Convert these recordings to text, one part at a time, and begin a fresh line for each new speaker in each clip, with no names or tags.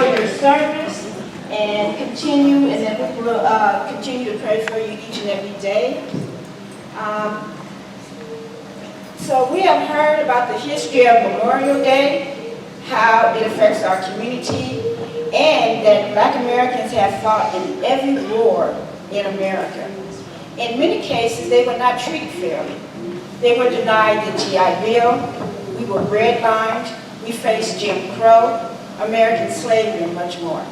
for your service and then we will continue to pray for you each and every day. So we have heard about the history of Memorial Day, how it affects our community, and that Black Americans have fought in every war in America. In many cases, they were not treated fairly. They were denied the GI Bill, we were redlined, we faced Jim Crow, American slavery, and much more.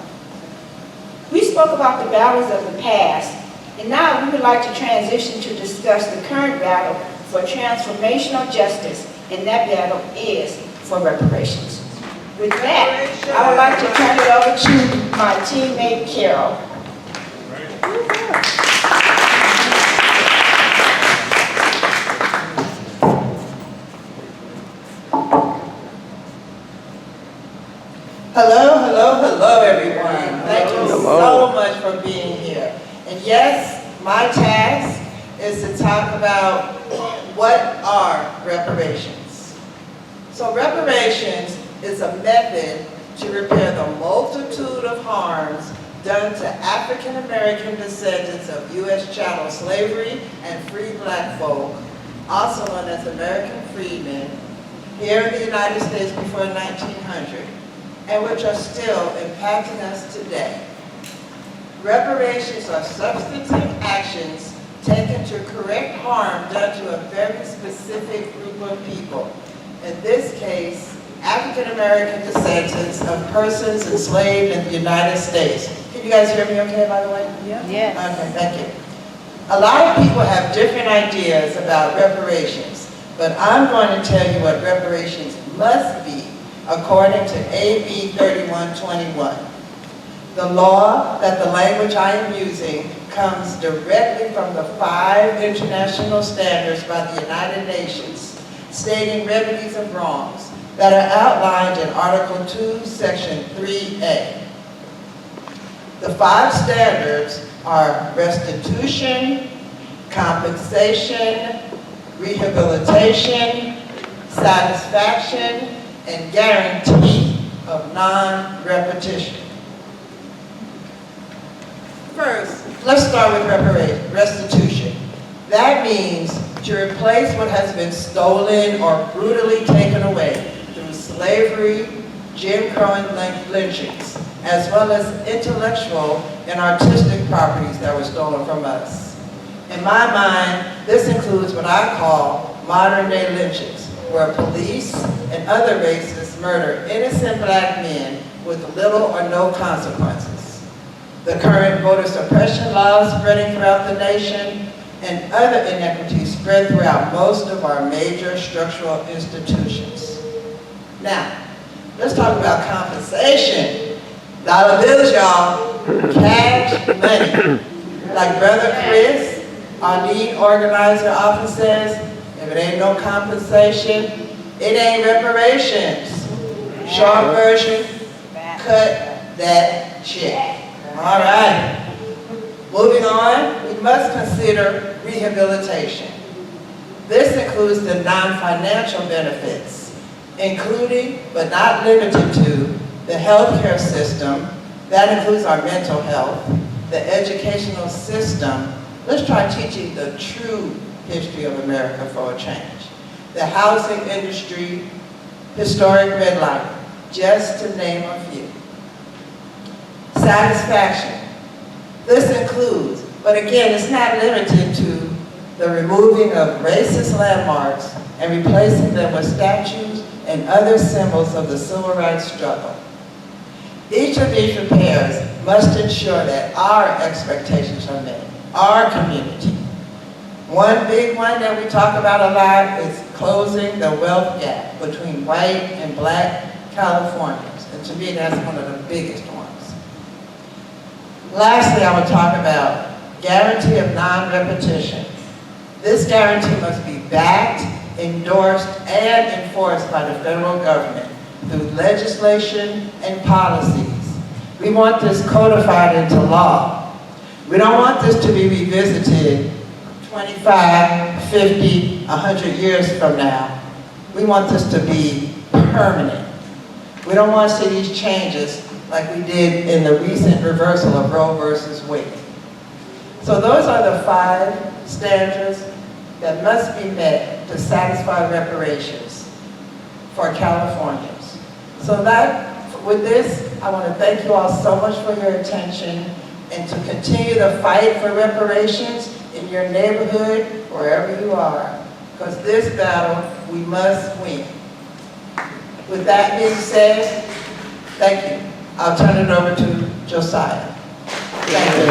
We spoke about the battles of the past, and now we would like to transition to discuss the current battle for transformational justice, and that battle is for reparations. With that, I would like to turn it over to my teammate, Carol.
Hello, hello, hello, everyone. Thank you so much for being here. And yes, my task is to talk about what are reparations. So reparations is a method to repair the multitude of harms done to African American descendants of U.S. chattel slavery and free Black folk, also known as American freedmen, here in the United States before 1900. And which are still impacting us today. Reparations are substantive actions taken to correct harm done to a very specific group of people. In this case, African American descendants of persons enslaved in the United States. Can you guys hear me okay, by the way?
Yeah. Yes.
Okay, thank you. A lot of people have different ideas about reparations, but I'm going to tell you what reparations must be according to AB 3121. The law that the language I am using comes directly from the 5 international standards by the United Nations stating remedies of wrongs that are outlined in Article 2, Section 3A. The 5 standards are restitution, compensation, rehabilitation, satisfaction, and guarantee of non-repetition. First, let's start with restitution. That means to replace what has been stolen or brutally taken away through slavery, Jim Crow, and lynchings, as well as intellectual and artistic properties that were stolen from us. In my mind, this includes what I call modern-day lynchings, where police and other racists murder innocent Black men with little or no consequences. The current voter suppression laws spreading throughout the nation, and other inequities spread throughout most of our major structural institutions. Now, let's talk about compensation. Dollar bills, y'all. Cash money. Like Brother Chris, our lead organizer, often says, if it ain't no compensation, it ain't reparations. Short version, cut that check. All right. Moving on, we must consider rehabilitation. This includes the non-financial benefits, including but not limited to the healthcare system. That includes our mental health, the educational system. Let's try teaching the true history of America for a change. The housing industry, historic redlining, just to name a few. Satisfaction. This includes, but again, it's not limited to the removing of racist landmarks and replacing them with statues and other symbols of the civil rights struggle. Each of these repairs must ensure that our expectations are met, our community. One big one that we talk about a lot is closing the wealth gap between white and Black Californians. And to me, that's one of the biggest ones. Lastly, I will talk about guarantee of non-repetition. This guarantee must be backed, endorsed, and enforced by the federal government through legislation and policies. We want this codified into law. We don't want this to be revisited 25, 50, 100 years from now. We want this to be permanent. We don't want to see these changes like we did in the recent reversal of Roe versus Wade. So those are the 5 standards that must be met to satisfy reparations for Californians. So with this, I want to thank you all so much for your attention and to continue the fight for reparations in your neighborhood, wherever you are, because this battle we must win. With that being said, thank you. I'll turn it over to Josiah. Thank you.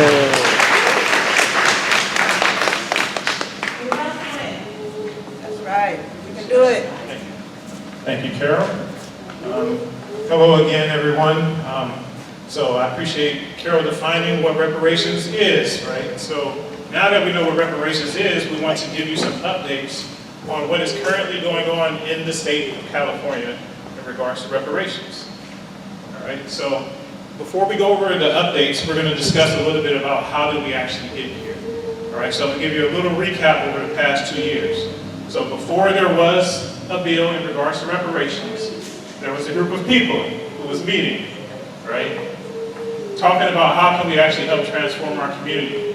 That's right. We can do it.
Thank you, Carol. Hello again, everyone. So I appreciate Carol defining what reparations is, right? So now that we know what reparations is, we want to give you some updates on what is currently going on in the state of California in regards to reparations. All right, so before we go over the updates, we're going to discuss a little bit about how did we actually get here. All right, so I'm going to give you a little recap over the past 2 years. So before there was a bill in regards to reparations, there was a group of people who was meeting, right? Talking about how can we actually help transform our community,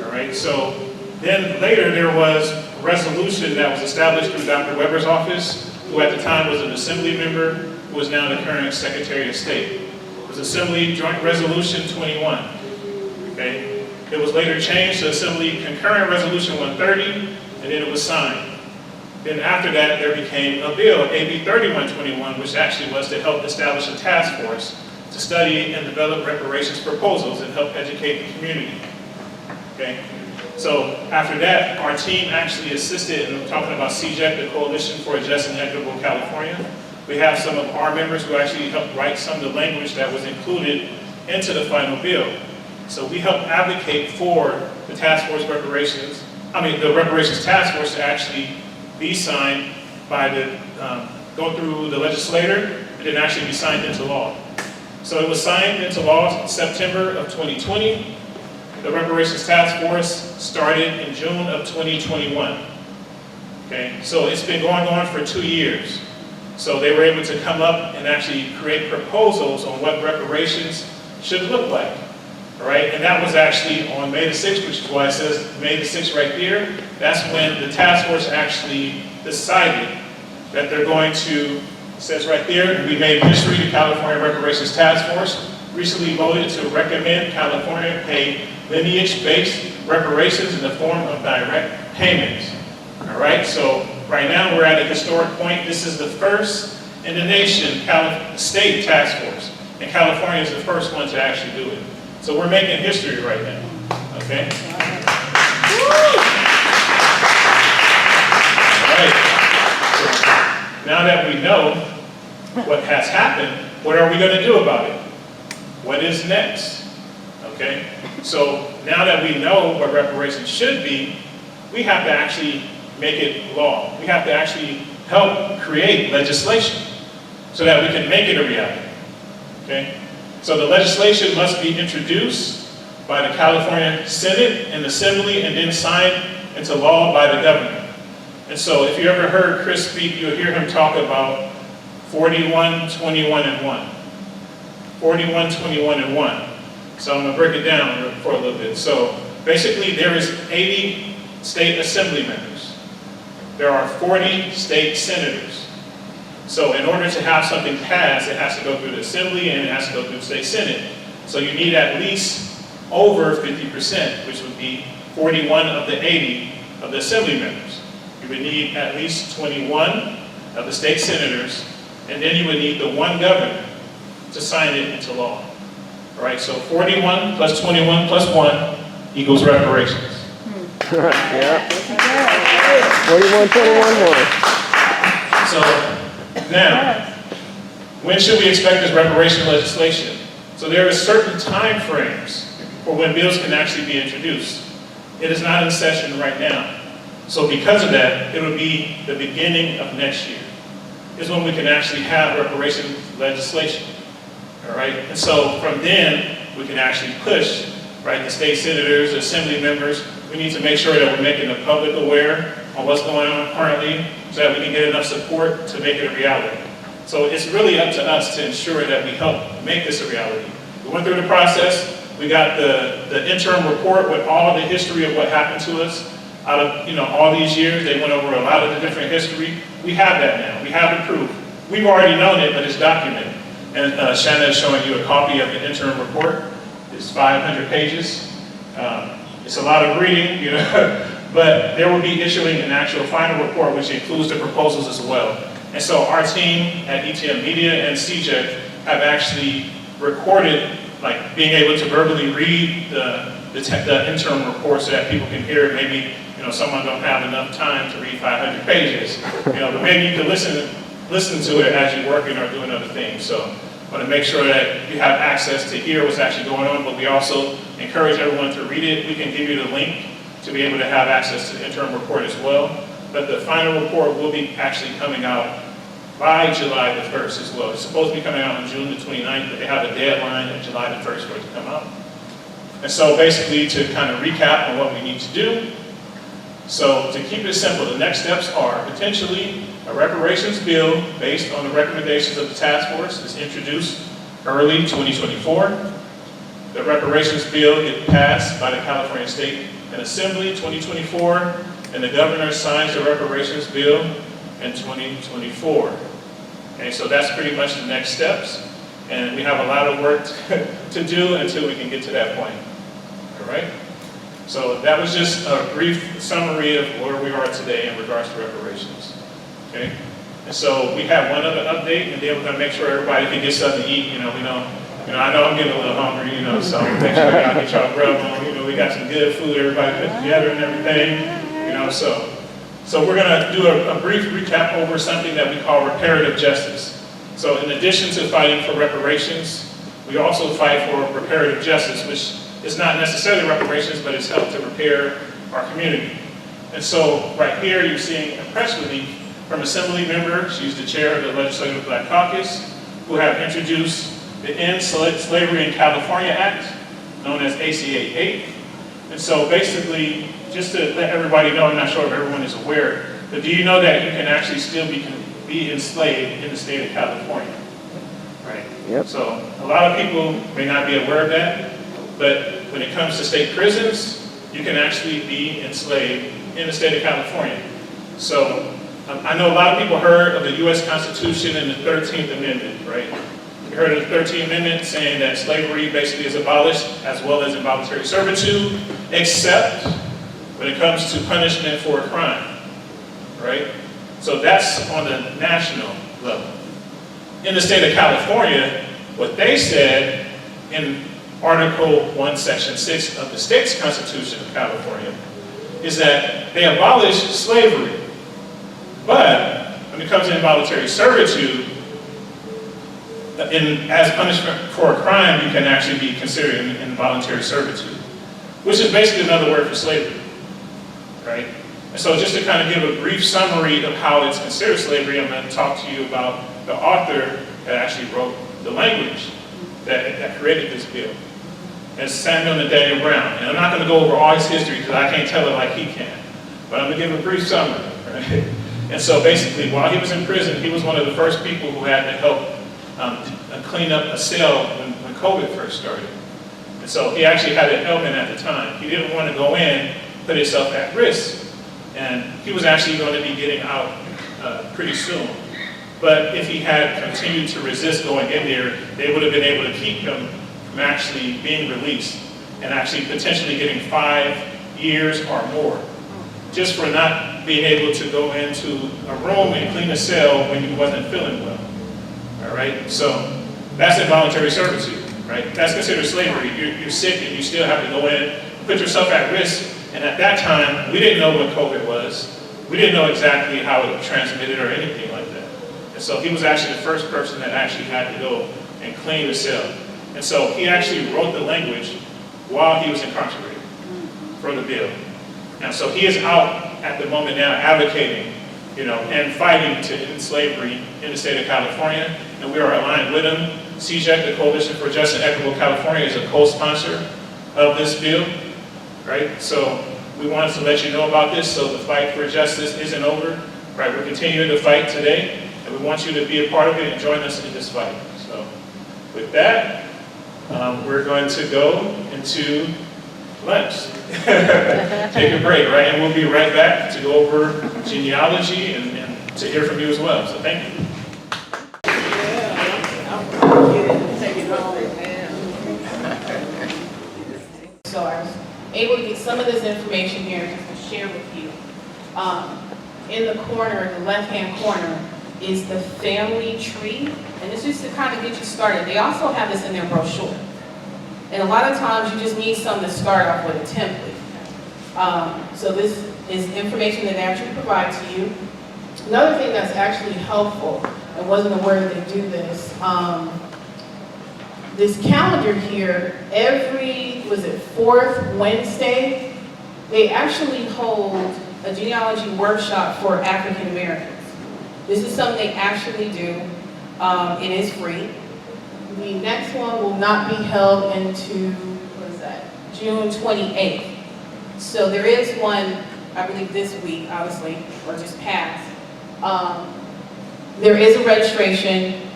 all right? So then later there was a resolution that was established through Dr. Weber's office, who at the time was an assembly member, who is now the current Secretary of State. It was Assembly Joint Resolution 21, okay? It was later changed to Assembly Concurrent Resolution 130, and then it was signed. Then after that, there became a bill, AB 3121, which actually was to help establish a task force to study and develop reparations proposals and help educate the community. Okay? So after that, our team actually assisted in talking about CJEC, the Coalition for a Just and Equitable California. We have some of our members who actually helped write some of the language that was included into the final bill. So we helped advocate for the task force reparations, the reparations task force to actually be signed by go through the legislator, and then actually be signed into law. So it was signed into law in September of 2020. The reparations task force started in June of 2021. Okay, so it's been going on for 2 years. So they were able to come up and actually create proposals on what reparations should look like. All right, and that was actually on May the 6th, which is why it says May the 6th right there. That's when the task force actually decided that they're going to, it says right there, we made history. The California Reparations Task Force recently voted to recommend California pay lineage-based reparations in the form of direct payments. All right, so right now we're at a historic point. This is the first in the nation state task force, and California is the first one to actually do it. So we're making history right now, okay? All right. So now that we know what has happened, what are we going to do about it? What is next? Okay? So now that we know what reparations should be, we have to actually make it law. We have to actually help create legislation so that we can make it a reality. Okay? So the legislation must be introduced by the California Senate and Assembly and then signed into law by the governor. And so if you ever heard Chris speak, you'll hear him talk about 41, 21, and 1. 41, 21, and 1. So I'm going to break it down for a little bit. So basically there is 80 state assembly members. There are 40 state senators. So in order to have something passed, it has to go through the Assembly and it has to go through the State Senate. So you need at least over 50%, which would be 41 of the 80 of the Assembly members. You would need at least 21 of the state senators, and then you would need the one governor to sign it into law. All right, so 41 plus 21 plus 1 equals reparations.
Yeah. 41, 21, 1.
So now, when should we expect this reparation legislation? So there are certain time frames for when bills can actually be introduced. It is not in session right now. So because of that, it will be the beginning of next year is when we can actually have reparation legislation. All right, and so from then, we can actually push, right, the state senators, the assembly members. We need to make sure that we're making the public aware on what's going on currently so that we can get enough support to make it a reality. So it's really up to us to ensure that we help make this a reality. We went through the process. We got the interim report with all the history of what happened to us out of all these years. They went over a lot of the different history. We have that now. We have the proof. We've already known it, but it's documented. And Shanna is showing you a copy of the interim report. It's 500 pages. It's a lot of reading, but there will be issuing an actual final report, which includes the proposals as well. And so our team at ETM Media and CJEC have actually recorded, like being able to verbally read the interim report so that people can hear it. Maybe someone don't have enough time to read 500 pages, but maybe you can listen to it as you're working or doing other things. So I want to make sure that you have access to hear what's actually going on, but we also encourage everyone to read it. We can give you the link to be able to have access to the interim report as well. But the final report will be actually coming out by July the 1st as well. It's supposed to be coming out on June the 29th, but they have a deadline of July the 1st for it to come out. And so basically to kind of recap on what we need to do. So to keep it simple, the next steps are potentially a reparations bill based on the recommendations of the task force is introduced early 2024. The reparations bill gets passed by the California State Assembly 2024, and the governor signs the reparations bill in 2024. Okay, so that's pretty much the next steps, and we have a lot of work to do until we can get to that point. All right? So that was just a brief summary of where we are today in regards to reparations. Okay? And so we have one other update, and then we're going to make sure everybody can get something to eat. I know I'm getting a little hungry, so make sure y'all get y'all grub on. We got some good food, everybody put together and everything. So we're going to do a brief recap over something that we call reparative justice. So in addition to fighting for reparations, we also fight for reparative justice, which is not necessarily reparations, but it's helped to repair our community. And so right here, you're seeing a press release from Assembly member, she's the chair of the Legislative Black Caucus, who have introduced the End Slavery in California Act, known as ACA 8. And so basically, just to let everybody know, I'm not sure if everyone is aware, but do you know that you can actually still be enslaved in the state of California? Right?
Yep.
So a lot of people may not be aware of that, but when it comes to state prisons, you can actually be enslaved in the state of California. So I know a lot of people heard of the U.S. Constitution and the 13th Amendment, right? You heard of the 13th Amendment saying that slavery basically is abolished, as well as involuntary servitude, except when it comes to punishment for a crime, right? So that's on the national level. In the state of California, what they said in Article 1, Section 6 of the state's Constitution of California is that they abolished slavery. But when it comes to involuntary servitude, as punishment for a crime, you can actually be considered involuntary servitude, which is basically another word for slavery, right? And so just to kind of give a brief summary of how it's considered slavery, I'm going to talk to you about the author that actually wrote the language that created this bill. It's Samuel Nathaniel Brown. And I'm not going to go over all his history because I can't tell it like he can. But I'm going to give a brief summary, right? And so basically, while he was in prison, he was one of the first people who had to help clean up a cell when COVID first started. And so he actually had an ailment at the time. He didn't want to go in, put himself at risk. And he was actually going to be getting out pretty soon. But if he had continued to resist going in there, they would have been able to keep him from actually being released and actually potentially getting 5 years or more, just for not being able to go into a room and clean a cell when he wasn't feeling well. All right, so that's involuntary servitude, right? That's considered slavery. You're sick and you still have to go in, put yourself at risk. And at that time, we didn't know what COVID was. We didn't know exactly how it transmitted or anything like that. And so he was actually the first person that actually had to go and clean the cell. And so he actually wrote the language while he was incarcerated for the bill. And so he is out at the moment now advocating, and fighting to end slavery in the state of California. And we are aligned with him. CJEC, the Coalition for Just and Equitable California, is a co-sponsor of this bill, right? So we wanted to let you know about this, so the fight for justice isn't over, right? We're continuing to fight today, and and we want you to be a part of it and join us in this fight. So with that, we're going to go into lunch. Take a break, right? And we'll be right back to go over genealogy and to hear from you as well. So thank you.
So I was able to get some of this information here just to share with you. In the corner, the left-hand corner, is the family tree. And this is to kind of get you started. They also have this in their brochure. And a lot of times you just need something to start off with, a template. So this is information that they actually provide to you. Another thing that's actually helpful, I wasn't aware that they do this, this calendar here, every, was it 4th Wednesday, they actually hold a genealogy workshop for African Americans. This is something they actually do. It is free. The next one will not be held into, what is that, June 28th. So there is one, I believe this week, obviously, or just passed. There is a registration.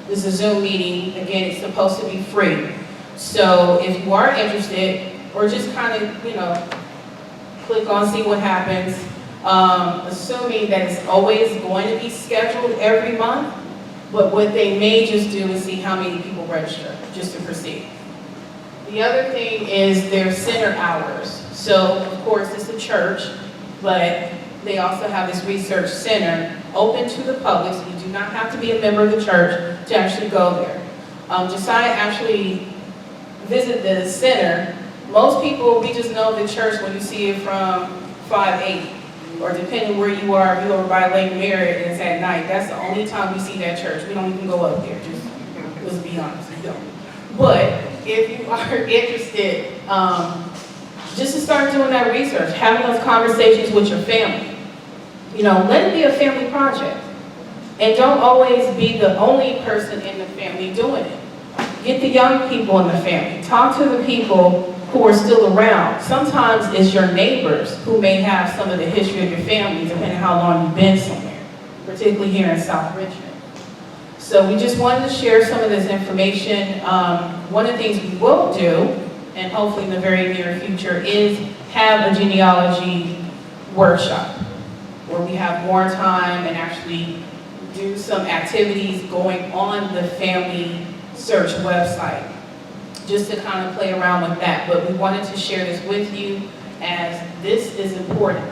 This is a Zoom meeting. Again, it's supposed to be free. So if you are interested, or just kind of, you know, click on, see what happens. Assuming that it's always going to be scheduled every month, but what they may just do is see how many people register, just to proceed. The other thing is their center hours. So, of course, it's a church, but they also have this research center open to the public, so you do not have to be a member of the church to actually go there. Josiah actually visited the center. Most people, we just know the church when you see it from 580, or depending where you are, if you're over by Lake Merritt and it's at night, that's the only time we see that church. We don't even go up there, just let's be honest, we don't. But if you are interested, just to start doing that research, having those conversations with your family. You know, let it be a family project. And don't always be the only person in the family doing it. Get the young people in the family. Talk to the people who are still around. Sometimes it's your neighbors who may have some of the history of your family, depending on how long you've been somewhere, particularly here in South Richmond. So we just wanted to share some of this information. One of the things we will do, and hopefully in the very near future, is have a genealogy workshop where we have more time and actually do some activities going on the family search website, just to kind of play around with that. But we wanted to share this with you as this is important,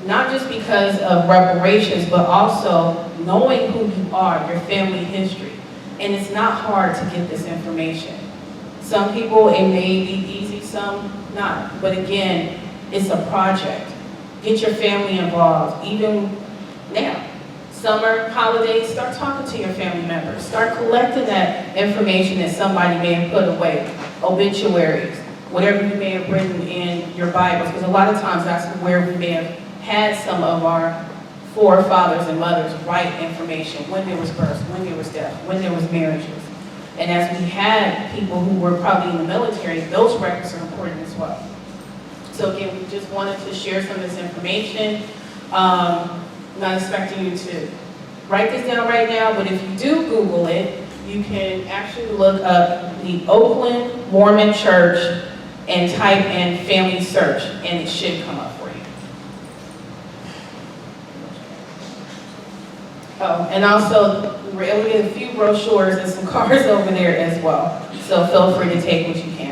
not just because of reparations, but also knowing who you are, your family history. And it's not hard to get this information. Some people, it may be easy, some not. But again, it's a project. Get your family involved, even now. Summer, holidays, start talking to your family members. Start collecting that information that somebody may have put away. Obituaries, whatever you may have written in your Bibles, because a lot of times that's where we may have had some of our forefathers and mothers write information, when there was births, when there was death, when there was marriages. And as we had people who were probably in the military, those records are important as well. So again, we just wanted to share some of this information. Not expecting you to write this down right now, but if you do Google it, you can actually look up the Oakland Mormon Church and type in family search, and it should come up for you. Oh, and also, we were able to get a few brochures and some cards over there as well. So feel free to take what you can.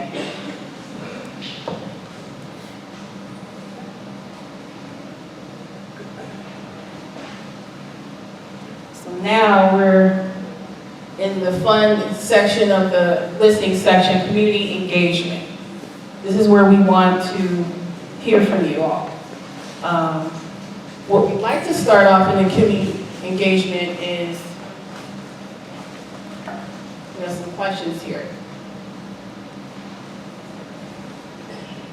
Now we're in the fun section of the listening section, community engagement. This is where we want to hear from you all. What we'd like to start off in the community engagement is, we have some questions here.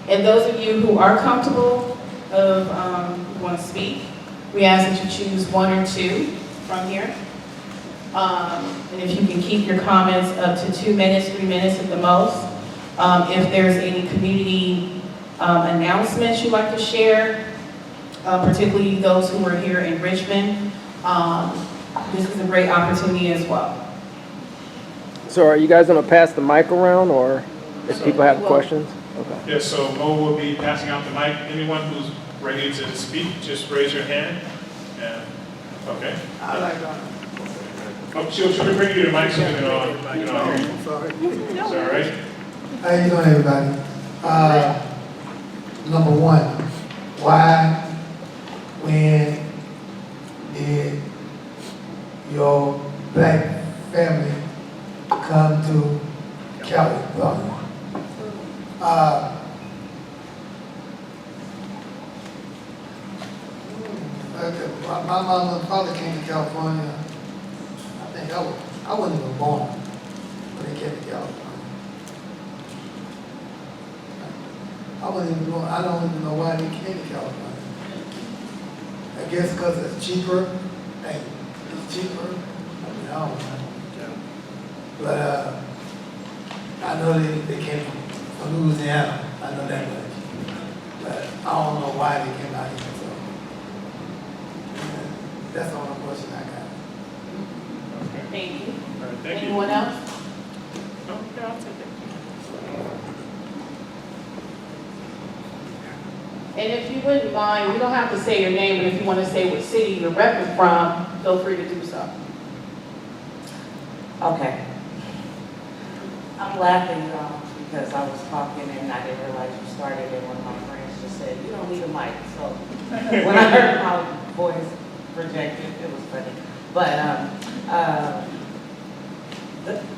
And those of you who are comfortable who want to speak, we ask that you choose one or two from here. And if you can keep your comments up to 2 minutes, 3 minutes at the most. If there's any community announcements you'd like to share, particularly those who are here in Richmond, this is a great opportunity as well.
So are you guys gonna pass the mic around, or if people have
Well-
questions? Okay.
Yeah, so Mo will be passing out the mic. Anyone who's ready to speak, just raise your hand. And, okay. Oh, she'll bring you the mic so we can all hear you.
Sorry.
Is that all right?
How you doing, everybody? Number one, why, when did your black family come to California? My mom and father came to California. I think I wasn't even born when they came to California. I don't even know why they came to California. I guess because it's cheaper. Hey, it's cheaper. I mean, I don't know. But I know they came from Louisiana. I know that much. But I don't know why they came out here. So that's the only question I got.
Okay.
Thank you.
All right, thank you.
Anyone else?
No, yeah, I'll take it.
And if you wouldn't mind, you don't have to say your name, but if you want to say what city you're repping from, feel free to do so.
Okay. I'm laughing because I was talking and I didn't realize you started and one of my friends just said, you don't need a mic. So when I heard my voice projected, it was funny. But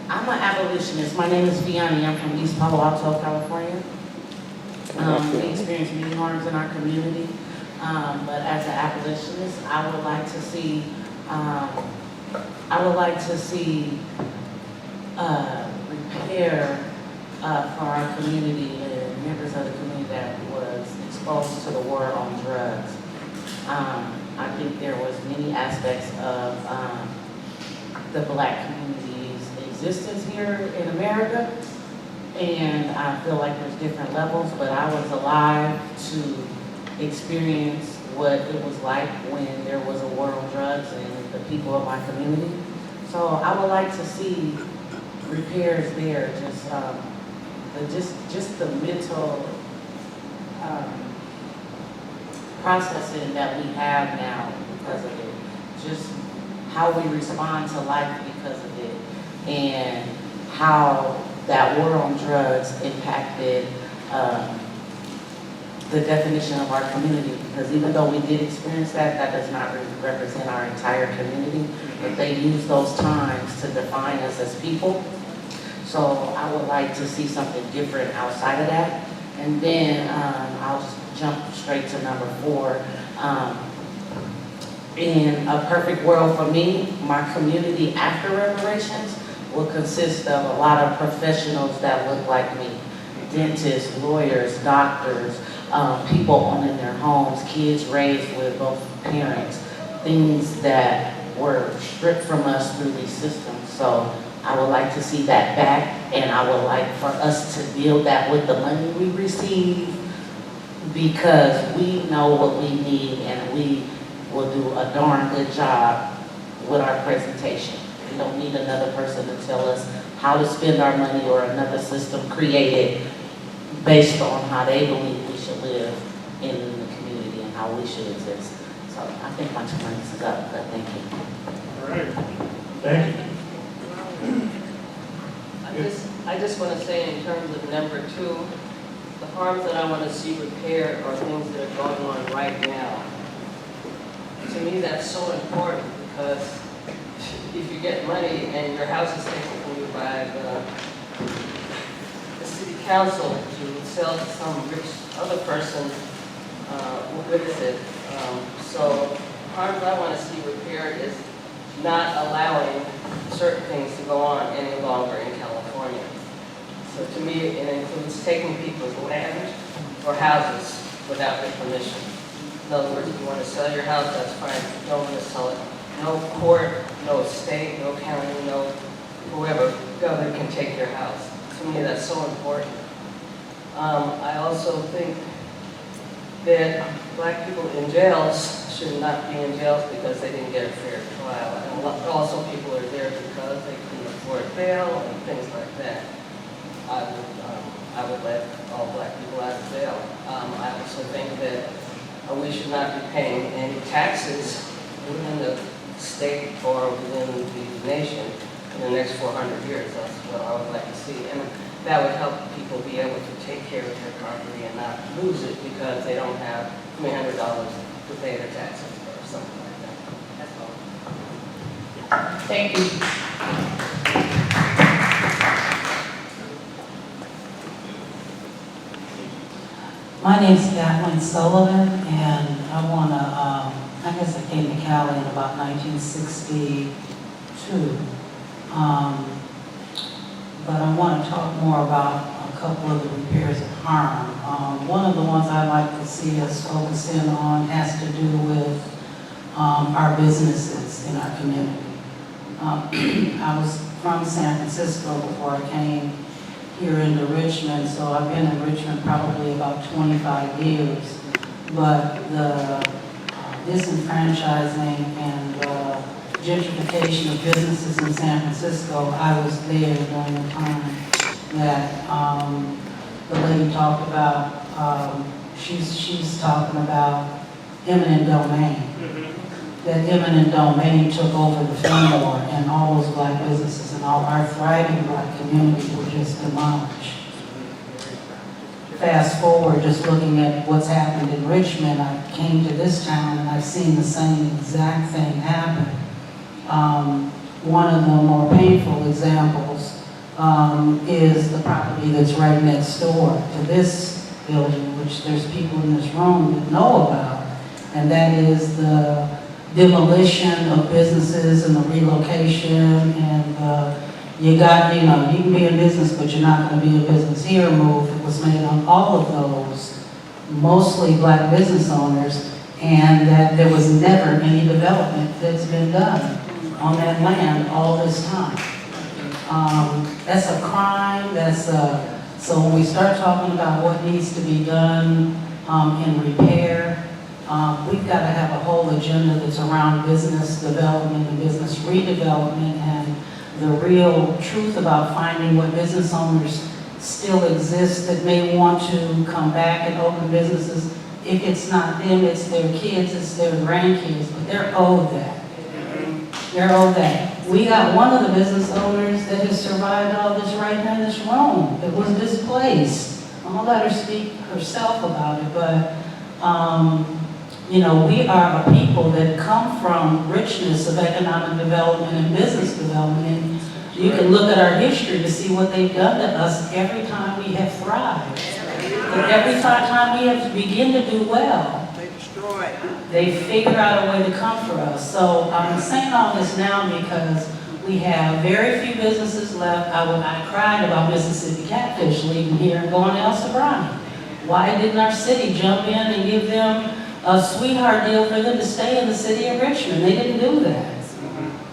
I'm an abolitionist. My name is Fiani. I'm from East Palo Alto, California. We experience many harms in our community, but as an abolitionist, I would like to see repair for our community and members of the community that was exposed to the war on drugs. I think there was many aspects of the Black community's existence here in America. And I feel like there's different levels, but I was alive to experience what it was like when there was a war on drugs and the people of my community. So I would like to see repairs there, just the mental processing that we have now because of it, just how we respond to life because of it, and how that war on drugs impacted the definition of our community, because even though we did experience that, that does not represent our entire community, but they use those times to define us as people. So I would like to see something different outside of that. And then I'll just jump straight to number 4. In a perfect world for me, my community after reparations will consist of a lot of professionals that look like me. Dentists, lawyers, doctors, people owning their homes, kids raised with both parents, things that were stripped from us through these systems. So I would like to see that back, and I would like for us to build that with the money we receive, because we know what we need and we will do a darn good job with our presentation. We don't need another person to tell us how to spend our money or another system created based on how they believe we should live in the community and how we should exist. So I think my 2 minutes is up, but thank you.
All right. Thank you.
I just want to say in terms of number 2, the harms that I want to see repaired are things that are going on right now. To me, that's so important, because if you get money and your house is taken from you by the city council to sell to some rich other person, what is it? So harms I want to see repaired is not allowing certain things to go on any longer in California. So to me, it includes taking people's land or houses without their permission. In other words, if you want to sell your house, that's fine. If you don't want to sell it, no court, no state, no county, no whoever, government can take your house. To me, that's so important. I also think that Black people in jails should not be in jails because they didn't get a fair trial. And also people are there because they couldn't afford bail and things like that. I would let all black people out of jail. I also think that we should not be paying any taxes within the state or within the nation in the next 400 years. That's what I would like to see. And that would help people be able to take care of their property and not lose it because they don't have $300 to pay their taxes or something like that. That's all.
Thank you.
My name's Kathleen Sullivan, and I want to, I guess I came to Cali in about 1962. But I want to talk more about a couple of the repairs of harm. One of the ones I'd like to see us focus in on has to do with our businesses in our community. I was from San Francisco before I came here into Richmond, so I've been in Richmond probably about 25 years. But the disenfranchising and gentrification of businesses in San Francisco, I was there during the time that the lady talked about. She's talking about eminent domain. That eminent domain took over the Fillmore, and all those black businesses and all our thriving black communities were just demolished. Fast forward, just looking at what's happened in Richmond, I came to this town and I've seen the same exact thing happen. One of the more painful examples is the property that's right next door to this building, which there's people in this room that know about, and that is the demolition of businesses and the relocation, and you can be in business, but you're not going to be in business here move that was made on all of those, mostly black business owners, and that there was never any development that's been done on that land all this time. That's a crime. So when we start talking about what needs to be done in repair, we've got to have a whole agenda that's around business development and business redevelopment and the real truth about finding what business owners still exist that may want to come back and open businesses. If it's not them, it's their kids, it's their grandkids, but they're owed that. They're owed that. We got one of the business owners that has survived all this right here in this room that was displaced. I'll let her speak herself about it, but we are a people that come from richness of economic development and business development. You can look at our history to see what they've done to us every time we have thrived. But every time we have to begin to do well, they figure out a way to come for us. So I'm saying all this now because we have very few businesses left. I cried about Mississippi Catfish leaving here and going to El Sobrani. Why didn't our city jump in and give them a sweetheart deal for them to stay in the city of Richmond? They didn't do that.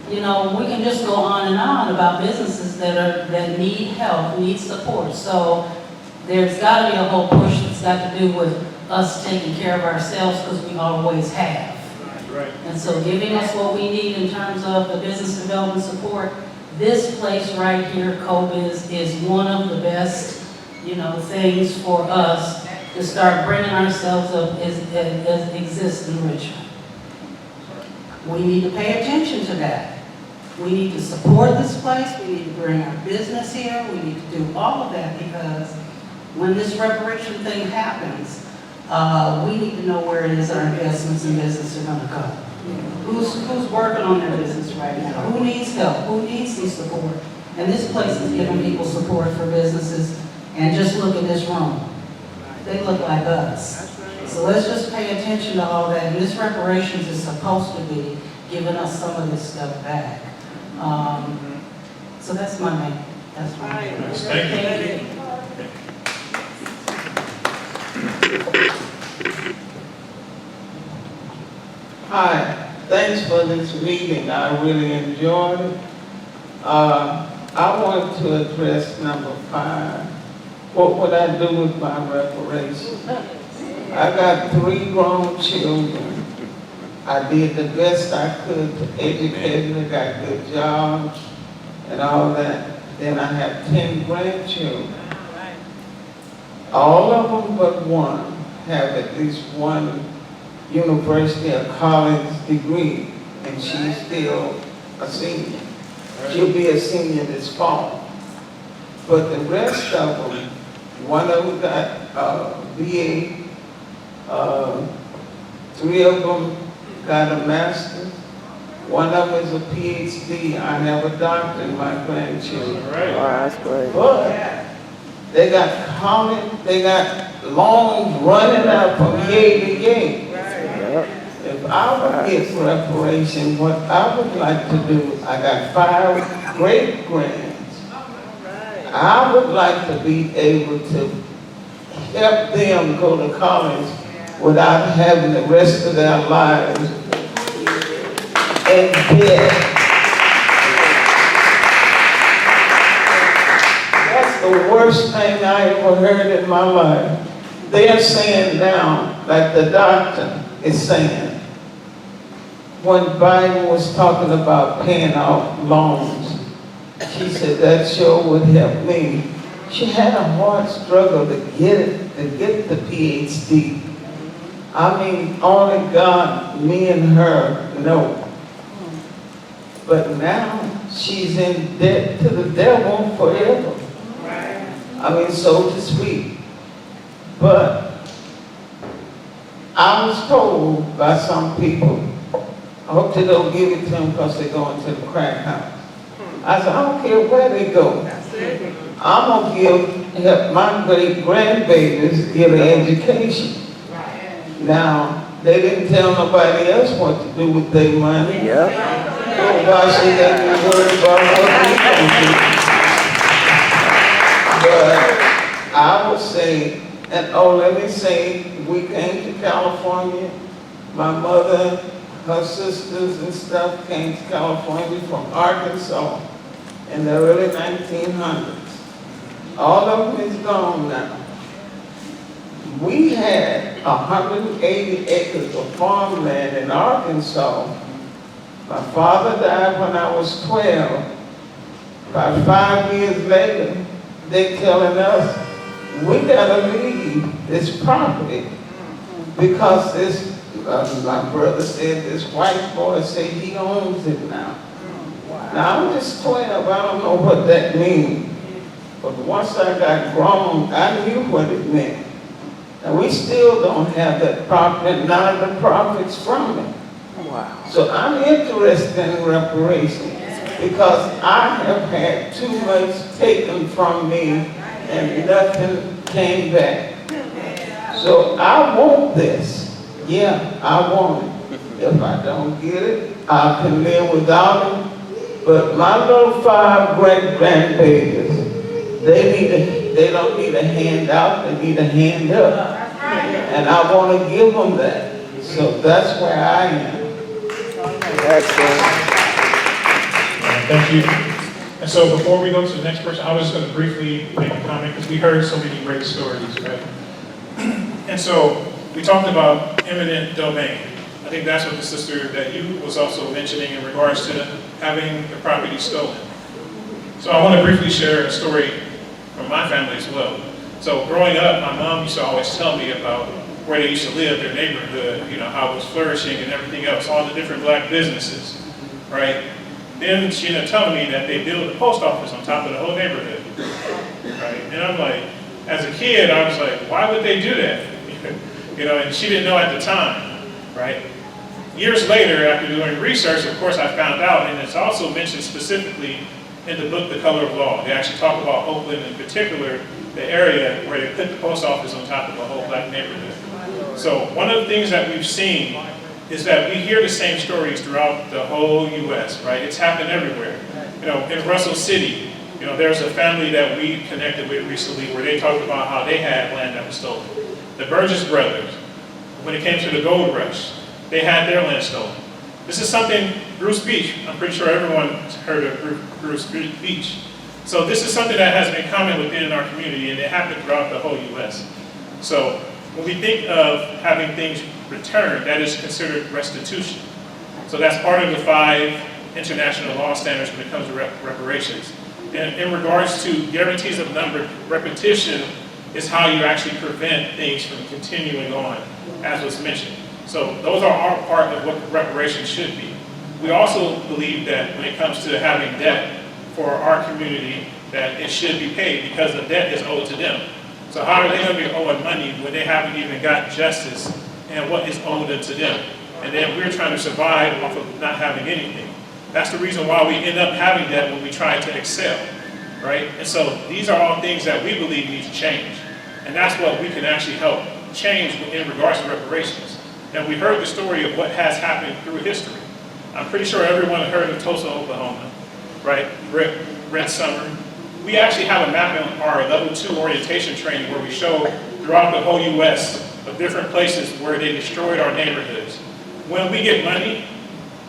We can just go on and on about businesses that need help, need support. So there's got to be a whole push that's got to do with us taking care of ourselves because we always have.
Right.
And so giving us what we need in terms of the business development support, this place right here, CoBiz, is one of the best, things for us to start bringing ourselves up as exist in Richmond. We need to pay attention to that. We need to support this place. We need to bring our business here. We need to do all of that because when this reparation thing happens, we need to know where it is our investments in business are going to go. Who's working on their business right now? Who needs help? Who needs some support? And this place is giving people support for businesses. And just look at this room. They look like us. So let's just pay attention to all that. And this reparations is supposed to be giving us some of this stuff back. So that's my main. That's my main.
Thank you.
Hi, thanks for this meeting. I really enjoyed it. I want to address number 5. What would I do with my reparations? I got 3 grown children I did the best I could to educate them, got good jobs and all that. Then I have 10 grandchildren. All of them but one have at least one university or college degree, and she's still a senior. She'll be a senior this fall. But the rest of them, one of them got BA, 3 of them got a master's, one of them is a PhD. I have a doctor in my grandchildren.
Oh, that's great.
But they got college, they got loans running out from yay to yay.
Yep.
If I would get reparation, what I would like to do, I got 5 great grands. I would like to be able to help them go to college without having the rest of their lives in debt. That's the worst thing I ever heard in my life. They're saying now, like the doctor is saying, when Biden was talking about paying off loans, she said that sure would help me. She had a hard struggle to get the PhD. I mean, only God, me and her know. But now she's in debt to the devil forever. I mean, so to speak. But I was told by some people, I hope they don't give it to them because they're going to the crack house. I said, I don't care where they go. I'm going to help my great grandbabies get an education. Now, they didn't tell nobody else what to do with their money.
Yeah.
So why should they be worried about what we going to do? But I would say, and let me say, we came to California. My mother, her sisters and stuff came to California from Arkansas in the early 1900s. All of them is gone now. We had 180 acres of farmland in Arkansas. My father died when I was 12. About 5 years later, they telling us, we gotta leave this property because this, my brother said, this white boy said he owns it now. Now I'm just 12, I don't know what that means. But once I got grown, I knew what it meant. And we still don't have that property, none of the profits from it.
Wow.
So I'm interested in reparations because I have had too much taken from me and nothing came back. So I want this. Yeah, I want it. If I don't get it, I can live without it. But my little 5 great-grandbabies, they don't need a handout, they need a hand up. And I want to give them that. So that's where I am.
Excellent.
Thank you. And so before we go to the next person, I was just going to briefly make a comment because we heard so many great stories, right? And so we talked about eminent domain. I think that's what the sister that you was also mentioning in regards to having the property stolen. So I want to briefly share a story from my family as well. So growing up, my mom used to always tell me about where they used to live, their neighborhood, you know, how it was flourishing and everything else, all the different black businesses, right? Then she ended up telling me that they built a post office on top of the whole neighborhood, right? And I'm like, as a kid, I was like, why would they do that? You know, and she didn't know at the time, right? Years later, after doing research, of course, I found out, and it's also mentioned specifically in the book, The Color of Law. They actually talk about Oakland in particular, the area where they put the post office on top of a whole black neighborhood. So one of the things that we've seen is that we hear the same stories throughout the whole U.S., right? It's happened everywhere. You know, in Russell City, you know, there's a family that we connected with recently where they talked about how they had land that was stolen. The Burgess brothers, when it came to the gold rush, they had their land stolen. This is something, Bruce Beach, I'm pretty sure everyone's heard of Bruce Beach. So this is something that has been common within our community, and it happened throughout the whole U.S. So when we think of having things return, that is considered restitution. So that's part of the 5 international law standards when it comes to reparations. And in regards to guarantees of non-repetition is how you actually prevent things from continuing on, as was mentioned. So those are all part of what reparations should be. We also believe that when it comes to having debt for our community, that it should be paid because the debt is owed to them. So how are they going to be owing money when they haven't even got justice and what is owed to them? And then we're trying to survive off of not having anything. That's the reason why we end up having debt when we try to excel, right? And so these are all things that we believe need to change. And that's what we can actually help change in regards to reparations. And we heard the story of what has happened through history. I'm pretty sure everyone heard of Tulsa, Oklahoma, right? Red Summer. We actually have a map in our level 2 orientation training where we show throughout the whole U.S. of different places where they destroyed our neighborhoods. When we get money,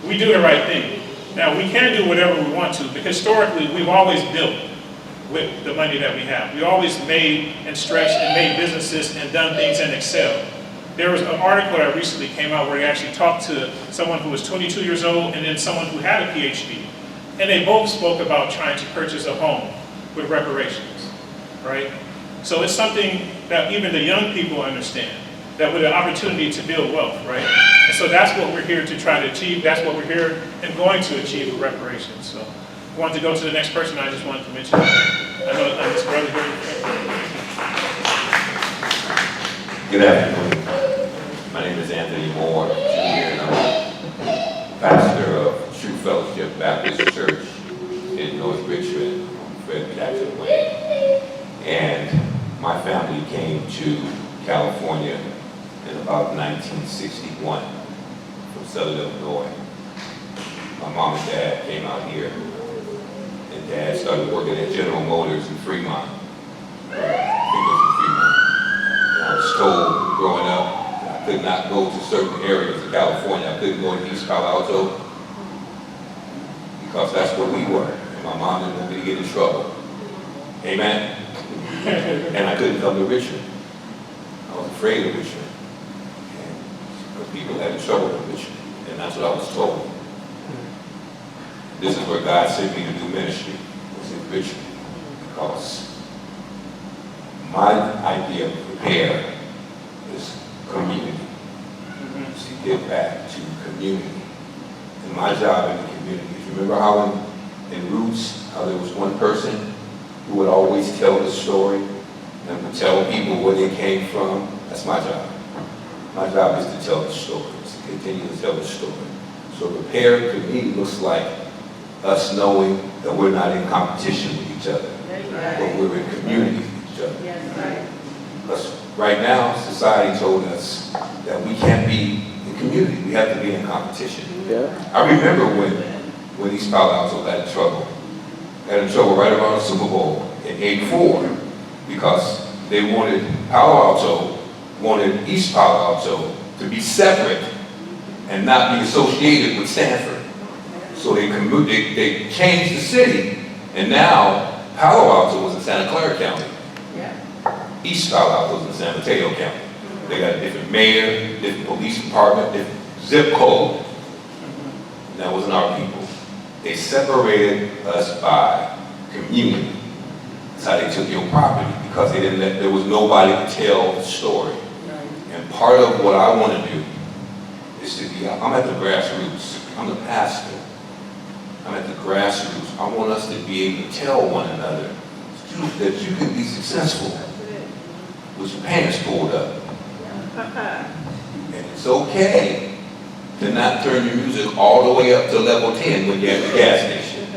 we do the right thing. Now, we can do whatever we want to, but historically, we've always built with the money that we have. We always made and stretched and made businesses and done things and excelled. There was an article that recently came out where they actually talked to someone who was 22 years old and then someone who had a PhD. And they both spoke about trying to purchase a home with reparations, right? So it's something that even the young people understand, that with an opportunity to build wealth, right? And so that's what we're here to try to achieve. That's what we're here and going to achieve with reparations. So I wanted to go to the next person. I just wanted to mention that. I know this brother here.
Good afternoon. My name is Anthony Moore, Jr., and I'm pastor of True Fellowship Baptist Church in North Richmond, Fred Jackson Way. And my family came to California in about 1961 from Southern Illinois. My mom and dad came out here, and Dad started working at General Motors in Fremont. I was told growing up I could not go to certain areas of California. I couldn't go to East Palo Alto because that's where we were. And my mom didn't want me to get in trouble. Amen? And I couldn't come to Richmond. I was afraid of Richmond. And people had in trouble in Richmond. And that's what I was told. This is where God sent me to do ministry, was in Richmond. Because my idea of repair is community. To give back to community. And my job in the community is, remember how in Roots, how there was one person who would always tell the story and would tell people where they came from? That's my job. My job is to tell the stories, to continue to tell the story. So repair to me looks like us knowing that we're not in competition with each other, but we're in community with each other. Because right now, society told us that we can't be in community, we have to be in competition.
Yeah.
I remember when East Palo Alto got in trouble. Got in trouble right around the Super Bowl in '84 because they wanted, Palo Alto wanted East Palo Alto to be separate and not be associated with Stanford. So they changed the city, and now Palo Alto was in Santa Clara County. East Palo Alto was in San Mateo County. They got a different mayor, different police department, different zip code. And that wasn't our people. They separated us by community. That's how they took your property, because they didn't there was nobody to tell the story. And part of what I want to do is to be, I'm at the grassroots. I'm the pastor. I'm at the grassroots. I want us to be able to tell one another that you can be successful with your pants pulled up. And it's okay to not turn your music all the way up to level 10 when you're at the gas station.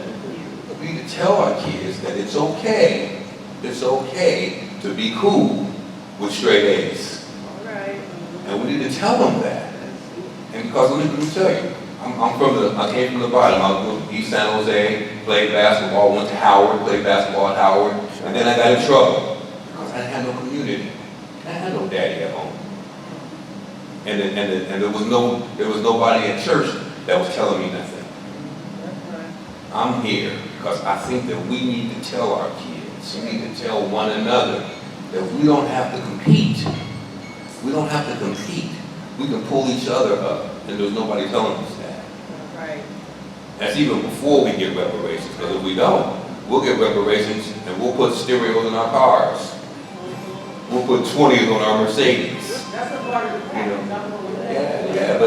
We need to tell our kids that it's okay to be cool with straight A's. And we need to tell them that. And because let me tell you, I came from the bottom. I was from East San Jose, played basketball, went to Howard, played basketball at Howard, and then I got in trouble because I didn't have no community. I had no daddy at home. And there was nobody at church that was telling me nothing. I'm here because I think that we need to tell our kids, we need to tell one another that we don't have to compete. We don't have to compete. we can pull each other up, and there's nobody telling us that.
Right.
That's even before we get reparations, because if we don't, we'll get reparations and we'll put stereos in our cars. We'll put 20s on our Mercedes.
That's a part of the
You know?
Yeah.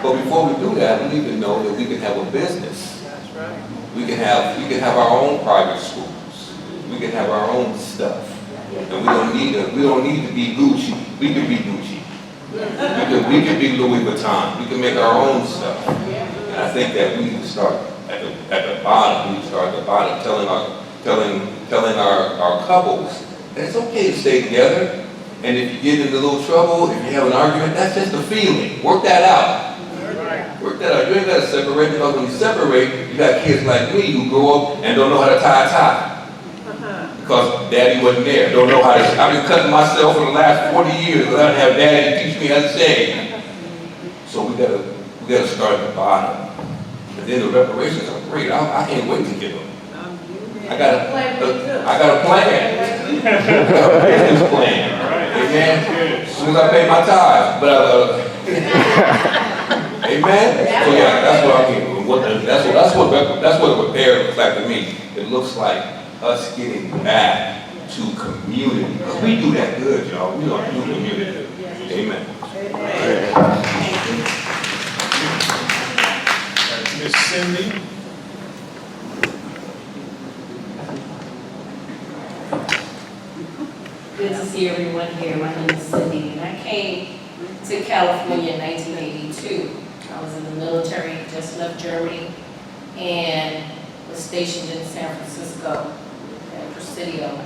But before we do that, we need to know that we can have a business.
That's right.
We can have our own private schools. We can have our own stuff. And we don't need to be Gucci. We can be Gucci. We can be Louis Vuitton. We can make our own stuff. And I think that we need to start at the bottom. We need to start at the bottom, telling our couples that it's okay to stay together. And if you get into a little trouble, if you have an argument, that's just a feeling. Work that out. Work that out. You ain't got to separate, because when you separate, you got kids like me who grow up and don't know how to tie a tie. Because daddy wasn't there. Don't know how to. I've been cutting myself for the last 40 years without having daddy teach me how to shave. So we gotta start at the bottom. And then the reparations are great. I can't wait to get them. I got a plan. I got a business plan. Amen. As soon as I pay my tithes, but amen. So yeah, that's what I mean. That's what a repair looks like to me. It looks like us getting back to community. Because we do that good, y'all. We don't do community. Amen.
Miss Cindy?
Good to see everyone here. My name is Cindy, and I came to California in 1982. I was in the military, just left Germany, and was stationed in San Francisco at Presidio.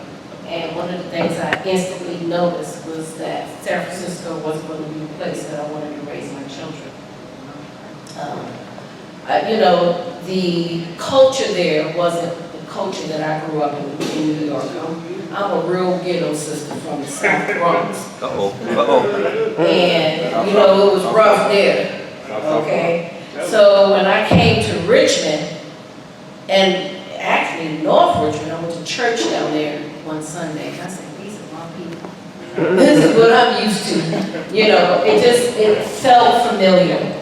And one of the things I instantly noticed was that San Francisco wasn't going to be the place that I wanted to raise my children. The culture there wasn't the culture that I grew up in New York. I'm a real ghetto sister from the South Bronx. And, it was rough there, okay? So when I came to Richmond, and actually North Richmond, I went to church down there one Sunday, and I said, these are my people. This is what I'm used to. It felt familiar.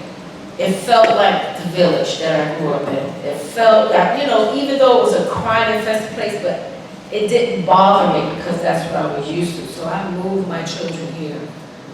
It felt like the village that I grew up in. It felt like, even though it was a crime-infested place, but it didn't bother me because that's what I was used to. So I moved my children here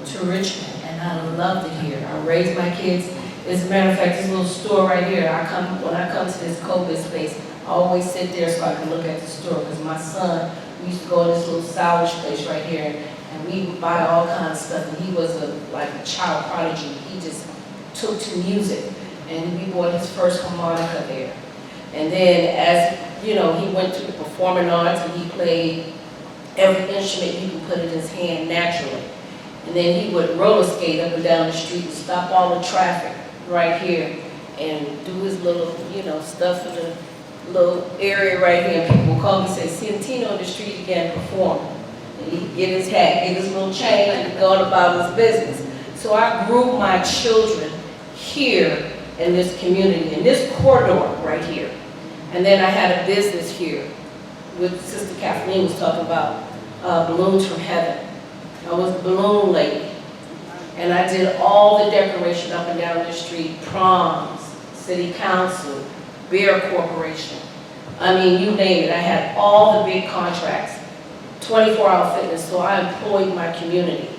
to Richmond, and I loved it here. I raised my kids. As a matter of fact, this little store right here, when I come to this COVID space, I always sit there so I can look at the store, because my son, we used to go to this little salvage place right here, and we would buy all kinds of stuff, and he was like a child prodigy. He just took to music, and we bought his first harmonica there. And then as, he went to the performing arts, and he played every instrument you could put in his hand naturally. And then he would roller skate up and down the street and stop all the traffic right here and do his little, stuff in the little area right here. And people would call me and say, Santino on the street again performing. And he'd get his hat, get his little chain, and go on about his business. So I grew my children here in this community, in this corridor right here. And then I had a business here, with Sister Kathleen was talking about balloons from heaven. I was the balloon lady. And I did all the decoration up and down the street, proms, city council, beer corporation. I mean, you name it. I had all the big contracts, 24-hour fitness, so I employed my community.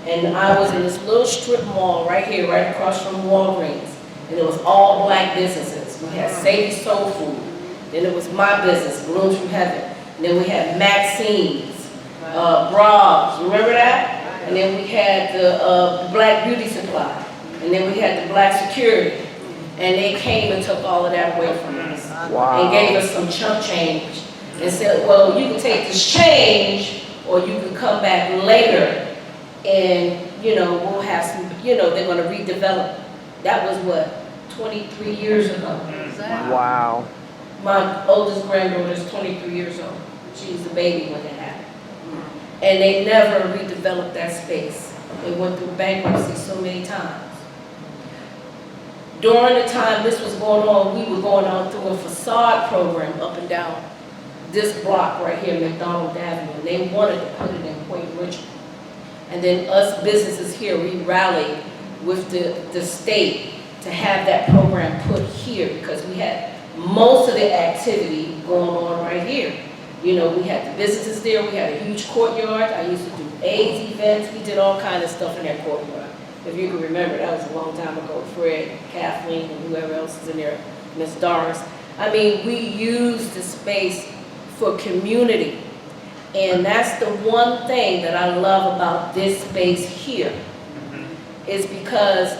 And I was in this little strip mall right here, right across from Walgreens. And it was all black businesses. We had Sadie's Soul Food. Then it was my business, Balloons from Heaven. And then we had Maxine's, bras, remember that? And then we had the Black Beauty Supply. And then we had the Black Security. And they came and took all of that away from us.
Wow.
And gave us some chump change. And said, well, you can take this change, or you can come back later and, we'll have some, they're going to redevelop. That was what, 23 years ago.
Wow.
My oldest granddaughter is 23 years old. She was a baby when it happened. And they never redeveloped that space. They went through bankruptcy so many times. During the time this was going on, we were going on through a facade program up and down this block right here, McDonald Avenue. And they wanted to put it in Point Richmond. And then us businesses here, we rallied with the state to have that program put here because we had most of the activity going on right here. You know, we had the businesses there, we had a huge courtyard. I used to do AIDS events, we did all kinds of stuff in that courtyard. If you can remember, that was a long time ago. Fred, Kathleen, and whoever else is in there, Miss Doris. I mean, we used the space for community. And that's the one thing that I love about this space here, is because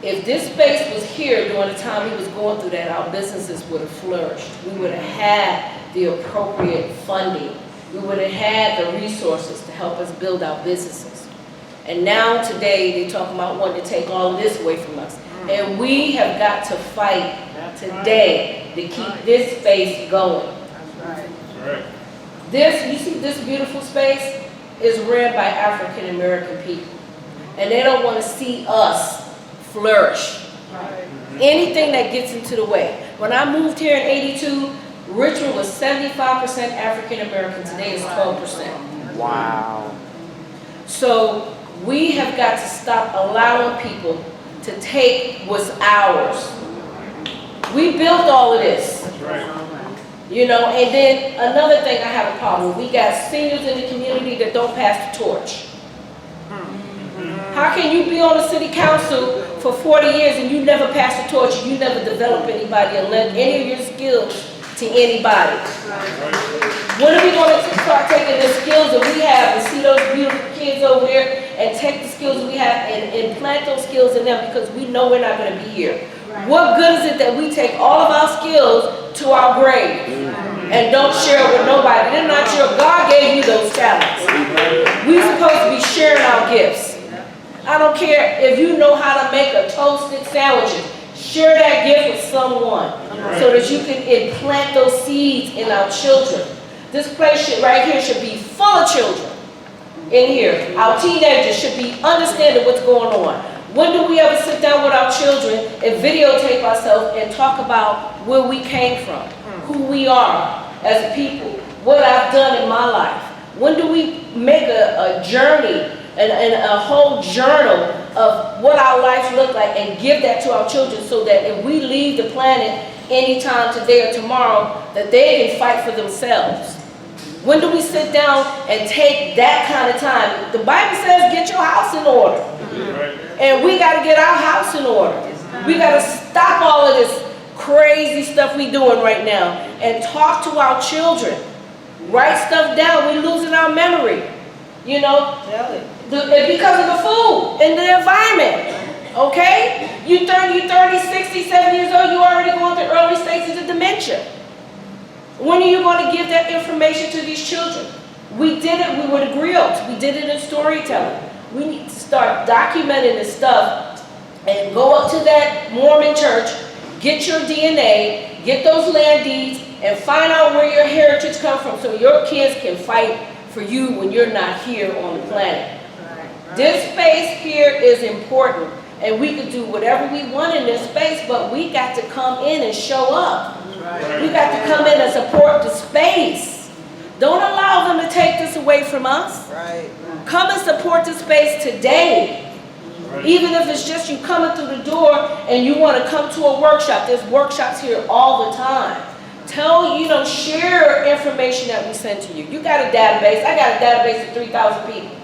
if this space was here during the time we was going through that, our businesses would have flourished. We would have had the appropriate funding. We would have had the resources to help us build our businesses. And now today, they're talking about wanting to take all of this away from us. And we have got to fight today to keep this space going.
That's right.
This, you see this beautiful space is ran by African American people. And they don't want to see us flourish. Anything that gets into the way. When I moved here in '82, Richmond was 75% African American. Today is 12%.
Wow.
So we have got to stop allowing people to take what's ours. We built all of this.
That's right.
You know, and then another thing I have a problem with, we got seniors in the community that don't pass the torch. How can you be on the city council for 40 years and you never pass the torch and you never develop anybody and lend any of your skills to anybody? When are we going to start taking the skills that we have and see those beautiful kids over there and take the skills we have and plant those skills in them, because we know we're not going to be here. What good is it that we take all of our skills to our grave and don't share it with nobody? They're not sure God gave you those talents. We're supposed to be sharing our gifts. I don't care if you know how to make a toasted sandwich. Share that gift with someone so that you can implant those seeds in our children. This place right here should be full of children in here. Our teenagers should be understanding what's going on. When do we ever sit down with our children and videotape ourselves and talk about where we came from, who we are as a people, what I've done in my life? When do we make a journey and a whole journal of what our lives look like and give that to our children so that if we leave the planet anytime today or tomorrow, that they can fight for themselves? When do we sit down and take that kind of time? The Bible says get your house in order. And we got to get our house in order. We got to stop all of this crazy stuff we doing right now and talk to our children. Write stuff down. We're losing our memory. You know, because of the food and the environment. Okay? You 30, 60, 70 years old, you already going through early stages of dementia. When are you going to give that information to these children? We did it, we were the griots. We did it in storytelling. We need to start documenting this stuff and go up to that Mormon church, get your DNA, get those land deeds, and find out where your heritage comes from so your kids can fight for you when you're not here on the planet. This space here is important, and we can do whatever we want in this space, but we got to come in and show up. We got to come in and support the space. Don't allow them to take this away from us. Come and support the space today. Even if it's just you coming through the door and you want to come to a workshop. There's workshops here all the time. Share information that we send to you. You got a database. I got a database of 3,000 people.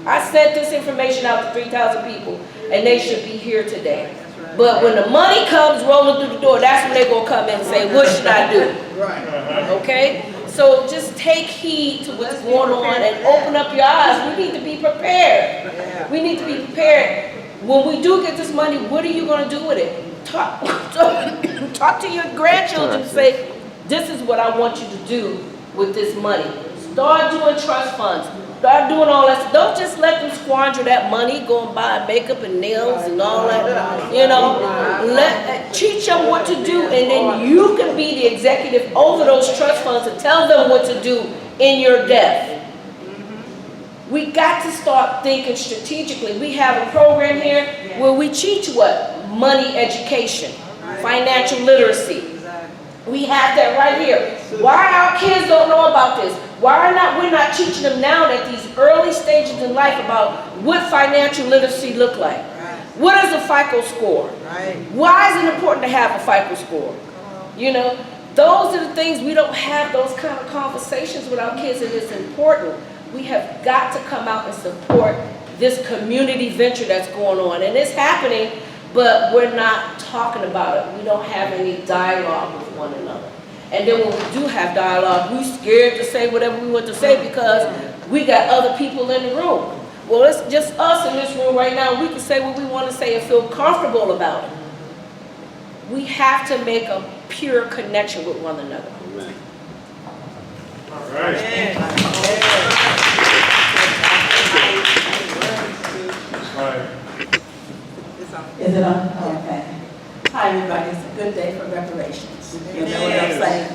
I sent this information out to 3,000 people, and they should be here today. But when the money comes rolling through the door, that's when they're going to come in and say, what should I do? Okay? So just take heed to what's going on and open up your eyes. We need to be prepared. We need to be prepared. When we do get this money, what are you going to do with it? Talk to your grandchildren and say, this is what I want you to do with this money. Start doing trust funds. Start doing all that. Don't just let them squander that money, go and buy makeup and nails and all that. Teach them what to do, and then you can be the executive over those trust funds and tell them what to do in your death. We got to start thinking strategically. We have a program here where we teach what? Money education, financial literacy. We have that right here. Why our kids don't know about this? Why we're not teaching them now at these early stages in life about what financial literacy look like? What is a FICO score? Why is it important to have a FICO score? You know, those are the things we don't have those kind of conversations with our kids, and it's important. We have got to come out and support this community venture that's going on, and it's happening, but we're not talking about it. We don't have any dialogue with one another. And then when we do have dialogue, we're scared to say whatever we want to say because we got other people in the room. Well, it's just us in this room right now. We can say what we want to say and feel comfortable about it. We have to make a pure connection with one another.
All right.
Is it on? Okay. Hi, everybody. It's a good day for reparations. You know what I'm saying?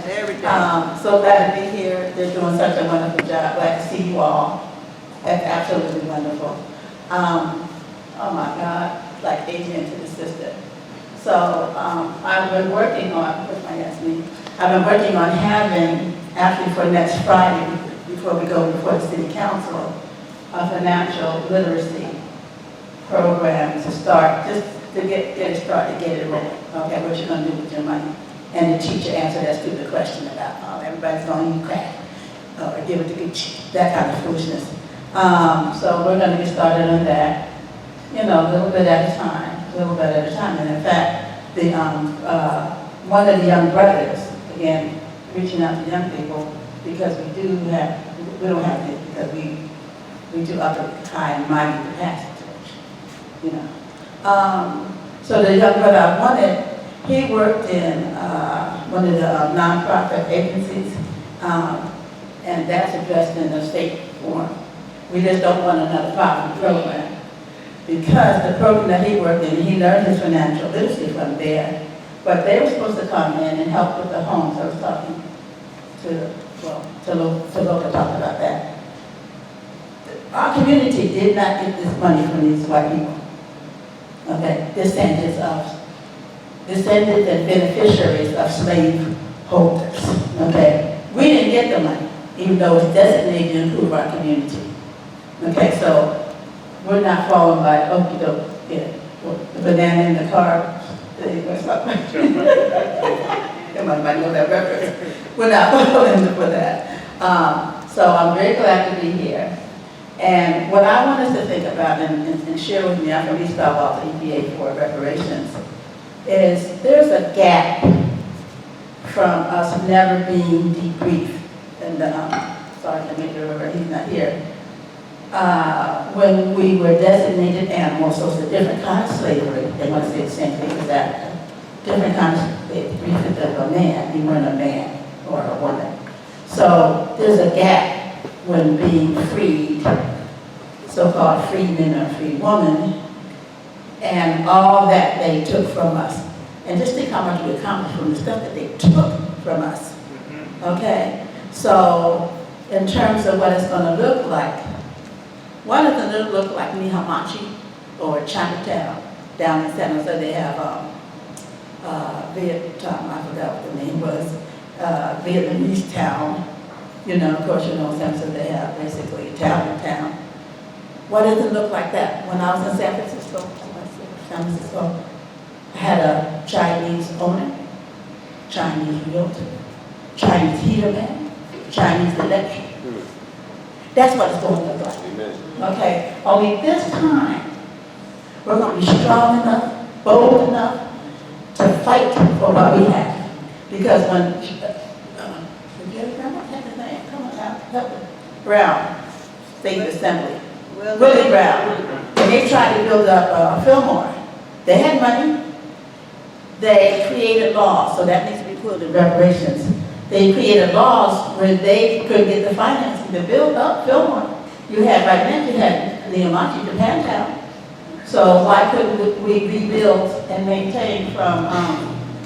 So glad to be here. They're doing such a wonderful job. Glad to see you all. That's absolutely wonderful. Oh my God, like Adrian to the sister. So I've been working on, where's my Yasmin? I've been working on having, actually for next Friday, before we go before the city council, a financial literacy program to start, just to get it started, get it rolling. Okay, what you're gonna do with your money. And the teacher answer that stupid question about, everybody's gonna eat crack, or give it to Gucci, that kind of foolishness. So we're gonna get started on that, you know, a little bit at a time. And in fact, the, one of the young brothers, again, reaching out to young people, because we don't have it, because we do upper high and mighty capacity, you know. So the young brother I wanted, he worked in one of the nonprofit agencies, and that's addressed in the state form. We just don't want another poverty program. Because the program that he worked in, he learned his financial literacy from there, but they were supposed to come in and help with the homes. I was talking to Loka talked about that. Our community did not get this money from these white people. Okay, descendants and beneficiaries of slave holders. Okay, we didn't get the money, even though it's designated to improve our community. Okay, so we're not falling by okie doke, the banana in the car. Everybody know that reference. We're not falling for that. So I'm very glad to be here. And what I want us to think about and share with me, I'm from East Palo Alto EPA for reparations, is there's a gap from us never being debriefed. And sorry to make you remember, he's not here. When we were designated animals, so it's a different kind of slavery. They want to say the same thing as that. Different kind of slavery of a man. You weren't a man or a woman. So there's a gap when being freed, so-called freedmen or free woman, and all that they took from us. And just think how much we accomplished from the stuff that they took from us. Okay? So in terms of what it's going to look like, one of them look like Mihamachi or Chinatown. Down in San Jose, they have Vietnam, I forgot what the name was, Vietnamese town. You know, of course, you know, San Jose, they have basically Italian town. What does it look like that? When I was in San Francisco, I had a Chinese owner, Chinese realtor, Chinese heater man, Chinese electric. That's what it's going to look like. Okay, only this time, we're going to be strong enough, bold enough to fight for what we have. Because when, Brown, State Assembly, Willie Brown, when they tried to build up Fillmore, they had money, they created laws, so that needs to be put in reparations. They created laws where they could get the financing to build up Fillmore. You had, right now, you had Neomachi, Japantown. So why couldn't we rebuild and maintain from,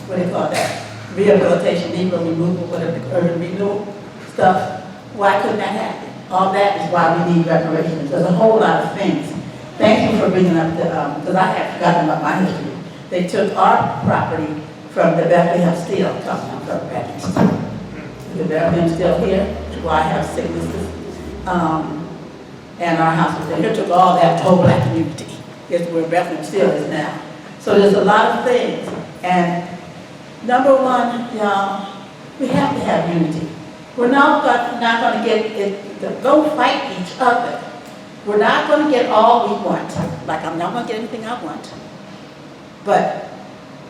what do you call that? Rehabilitation, negro removal, whatever, urban renewal stuff. Why couldn't that happen? All that is why we need reparations. There's a whole lot of things. Thank you for bringing up the, because I had forgotten about my history. They took our property from the Bethlehem Steel company from Bethlehem. the Bethlehem's still here, where I have sicknesses. And our house was there. He took all that, the whole black community. It's where Bethlehem still is now. So there's a lot of things. And number one, y'all, we have to have unity. We're not going to get it, don't fight each other. We're not going to get all we want. Like I'm not going to get anything I want. But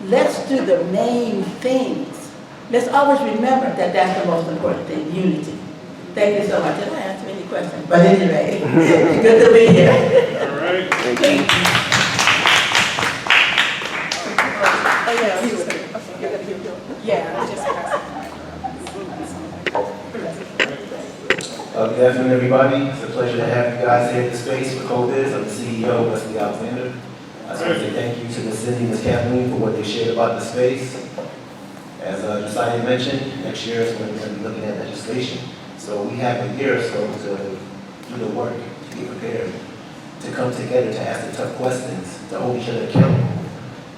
let's do the main things. Let's always remember that that's the most important thing, unity. Thank you so much. Did I answer any questions? But anyway, good to be here.
All right.
Thank you.
Oh, yeah, he was here. Okay, you're going to give him. Yeah, I just passed.
Good afternoon, everybody. It's a pleasure to have you guys here at the space for COBIZ. I'm the CEO, Wesley Alexander. I just want to say thank you to Ms. Cindy and Ms. Kathleen for what they shared about the space. As Josiah mentioned, next year is when we're going to be looking at legislation. So we have a year or so to do the work, to be prepared, to come together, to ask the tough questions, to hold each other accountable.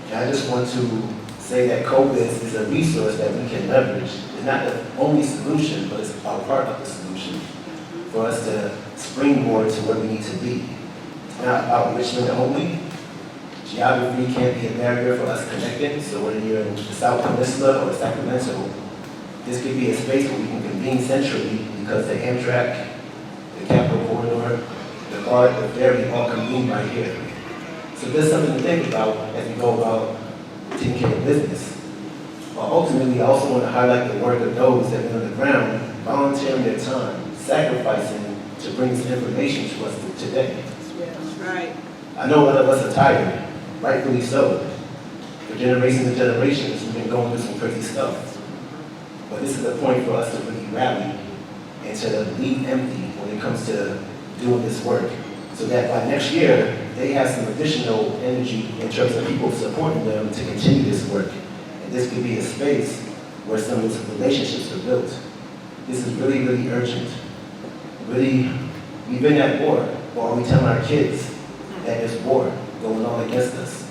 And I just want to say that COBIZ is a resource that we can leverage. It's not the only solution, but it's a part of the solution for us to springboard to where we need to be. It's not about Richmond only. Geography can't be a barrier for us connecting, so whether you're in the South Peninsula or Sacramento, this could be a space where we can convene centrally because the Amtrak, the Capital Corridor, the BART, the ferry all convene right here. So there's something to think about as we go about taking care of business. But ultimately, I also want to highlight the work of those that are on the ground, volunteering their time, sacrificing to bring this information to us today.
That's right.
I know a lot of us are tired, rightfully so. For generations and generations, we've been going through some crazy stuff. But this is a point for us to really rally and to leave empty when it comes to doing this work. So that by next year, they have some additional energy in terms of people supporting them to continue this work. And this could be a space where some of those relationships are built. This is really, really urgent. Really, we've been at war, or are we telling our kids that there's war going on against us?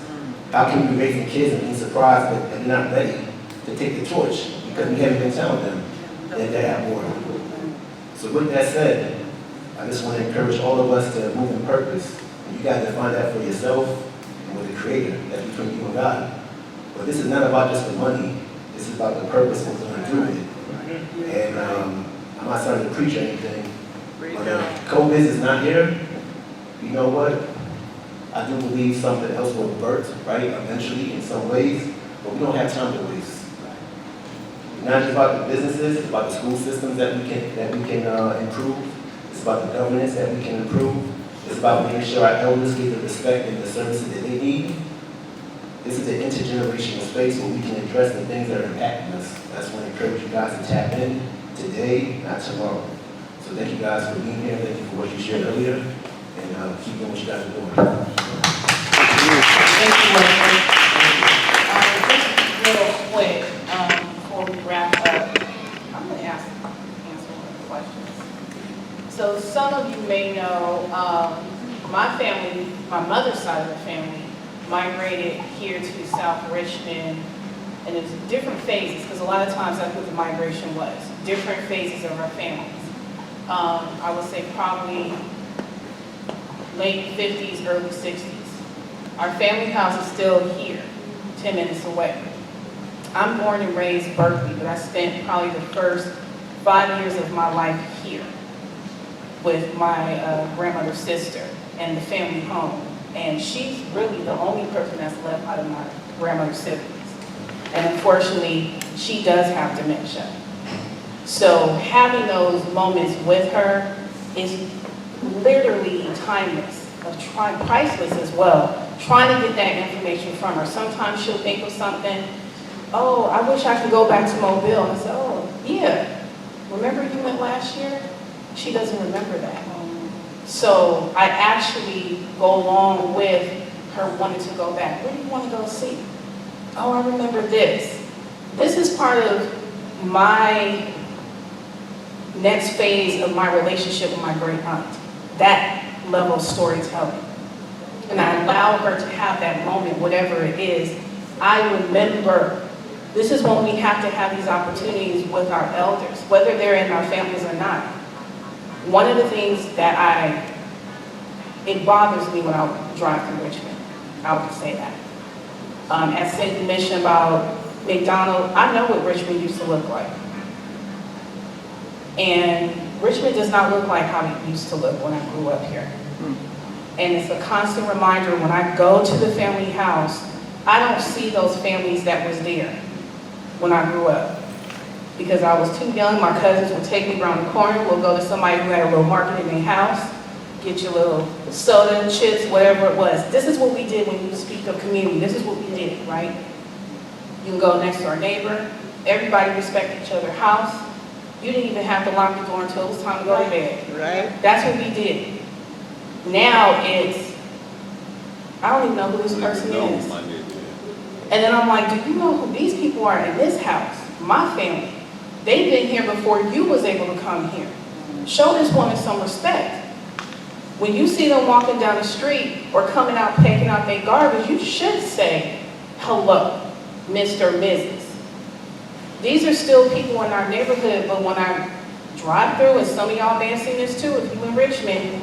How can we be raising kids and be surprised that they're not ready to take the torch because we haven't been telling them that they're at war? So with that said, I just want to encourage all of us to move in purpose. And you got to find that for yourself and with the Creator, that's between you and God. But this is not about just the money. This is about the purpose and what we're going to do with it. And I'm not starting to preach or anything. But COBIZ is not here. You know what? I do believe something else will birth, right, eventually in some ways, but we don't have time to waste. It's not just about the businesses, it's about the school systems that we can improve. It's about the governance that we can improve. It's about making sure our elders get the respect and the services that they need. This is an intergenerational space where we can address the things that are impacting us. That's why I encourage you guys to tap in today, not tomorrow. So thank you guys for being here. Thank you for what you shared earlier. And keep doing what you guys are doing.
Thank you, Wesley. Just real quick, before we wrap up, I'm going to answer one of the questions. So some of you may know, my family, my mother's side of the family, migrated here to South Richmond, and it was different phases, because a lot of times that's what the migration was, different phases of our families. I would say probably late 50s, early 60s. Our family house is still here, 10 minutes away. I'm born and raised Berkeley, but I spent probably the first 5 years of my life here with my grandmother's sister and the family home. And she's really the only person that's left out of my grandmother's siblings. And unfortunately, she does have dementia. So having those moments with her is literally timeless, priceless as well. Trying to get that information from her. Sometimes she'll think of something, oh, I wish I could go back to Mobile. And I said, oh, yeah, remember you went last year? She doesn't remember that. So I actually go along with her wanting to go back. Where do you want to go see? Oh, I remember this. This is part of my next phase of my relationship with my great aunt. That level of storytelling. And I allow her to have that moment, whatever it is. I remember This is when we have to have these opportunities with our elders, whether they're in our families or not. One of the things that it bothers me when I drive through Richmond, I would say that. As Cindy mentioned about McDonald's, I know what Richmond used to look like. And Richmond does not look like how it used to look when I grew up here. And it's a constant reminder when I go to the family house, I don't see those families that was there when I grew up. Because I was too young, my cousins would take me around the corner, we'll go to somebody who had a little market in their house, get your little soda, chips, whatever it was. This is what we did when you speak of community. This is what we did, right? You can go next to our neighbor. Everybody respect each other's house. You didn't even have to lock the door until it was time to go to bed.
Right.
That's what we did. Now it's, I don't even know who this person is. And then I'm like, do you know who these people are in this house? My family. They've been here before you was able to come here. Show this woman some respect. When you see them walking down the street or coming out taking out their garbage, you should say, hello, Mr. Mrs. These are still people in our neighborhood, but when I drive through, and some of y'all may have seen this too, if you in Richmond,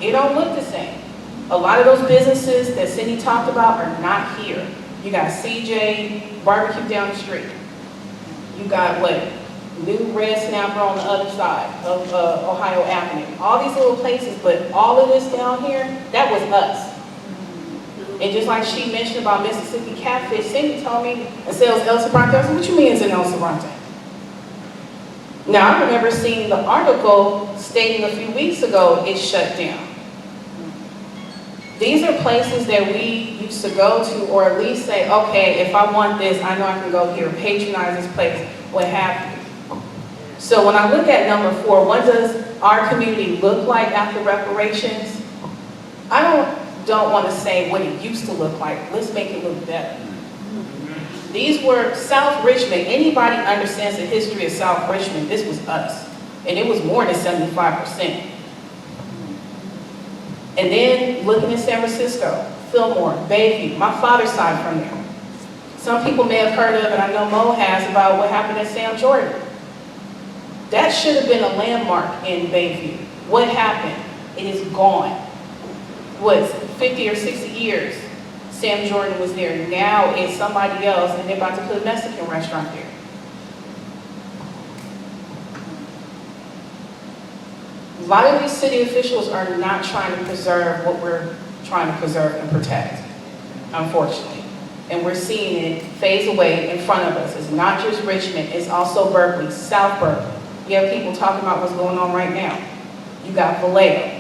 it don't look the same. A lot of those businesses that Cindy talked about are not here. You got CJ Barbecue down the street. You got what? New Red Snapper on the other side of Ohio Avenue. All these little places, but all of this down here, that was us. And just like she mentioned about Mississippi Catfish, Cindy told me it sells El Sobrante. I said, what you mean it's an El Sobrante? Now, I remember seeing the article stating a few weeks ago it's shut down. These are places that we used to go to, or at least say, okay, if I want this, I know I can go here, patronize this place, what have you. So when I look at number 4, what does our community look like after reparations? I don't want to say what it used to look like. Let's make it look better. These were South Richmond. Anybody understands the history of South Richmond, this was us. And it was more than 75%. And then looking at San Francisco, Fillmore, Bayview, my father's side from there. Some people may have heard of, and I know Mo has, about what happened at Sam Jordan. That should have been a landmark in Bayview. What happened? It is gone. What, 50 or 60 years, Sam Jordan was there. Now it's somebody else, and they're about to put a Mexican restaurant there. A lot of these city officials are not trying to preserve what we're trying to preserve and protect, unfortunately. And we're seeing it phase away in front of us. It's not just Richmond, it's also Berkeley, South Berkeley. You have people talking about what's going on right now. You got Vallejo.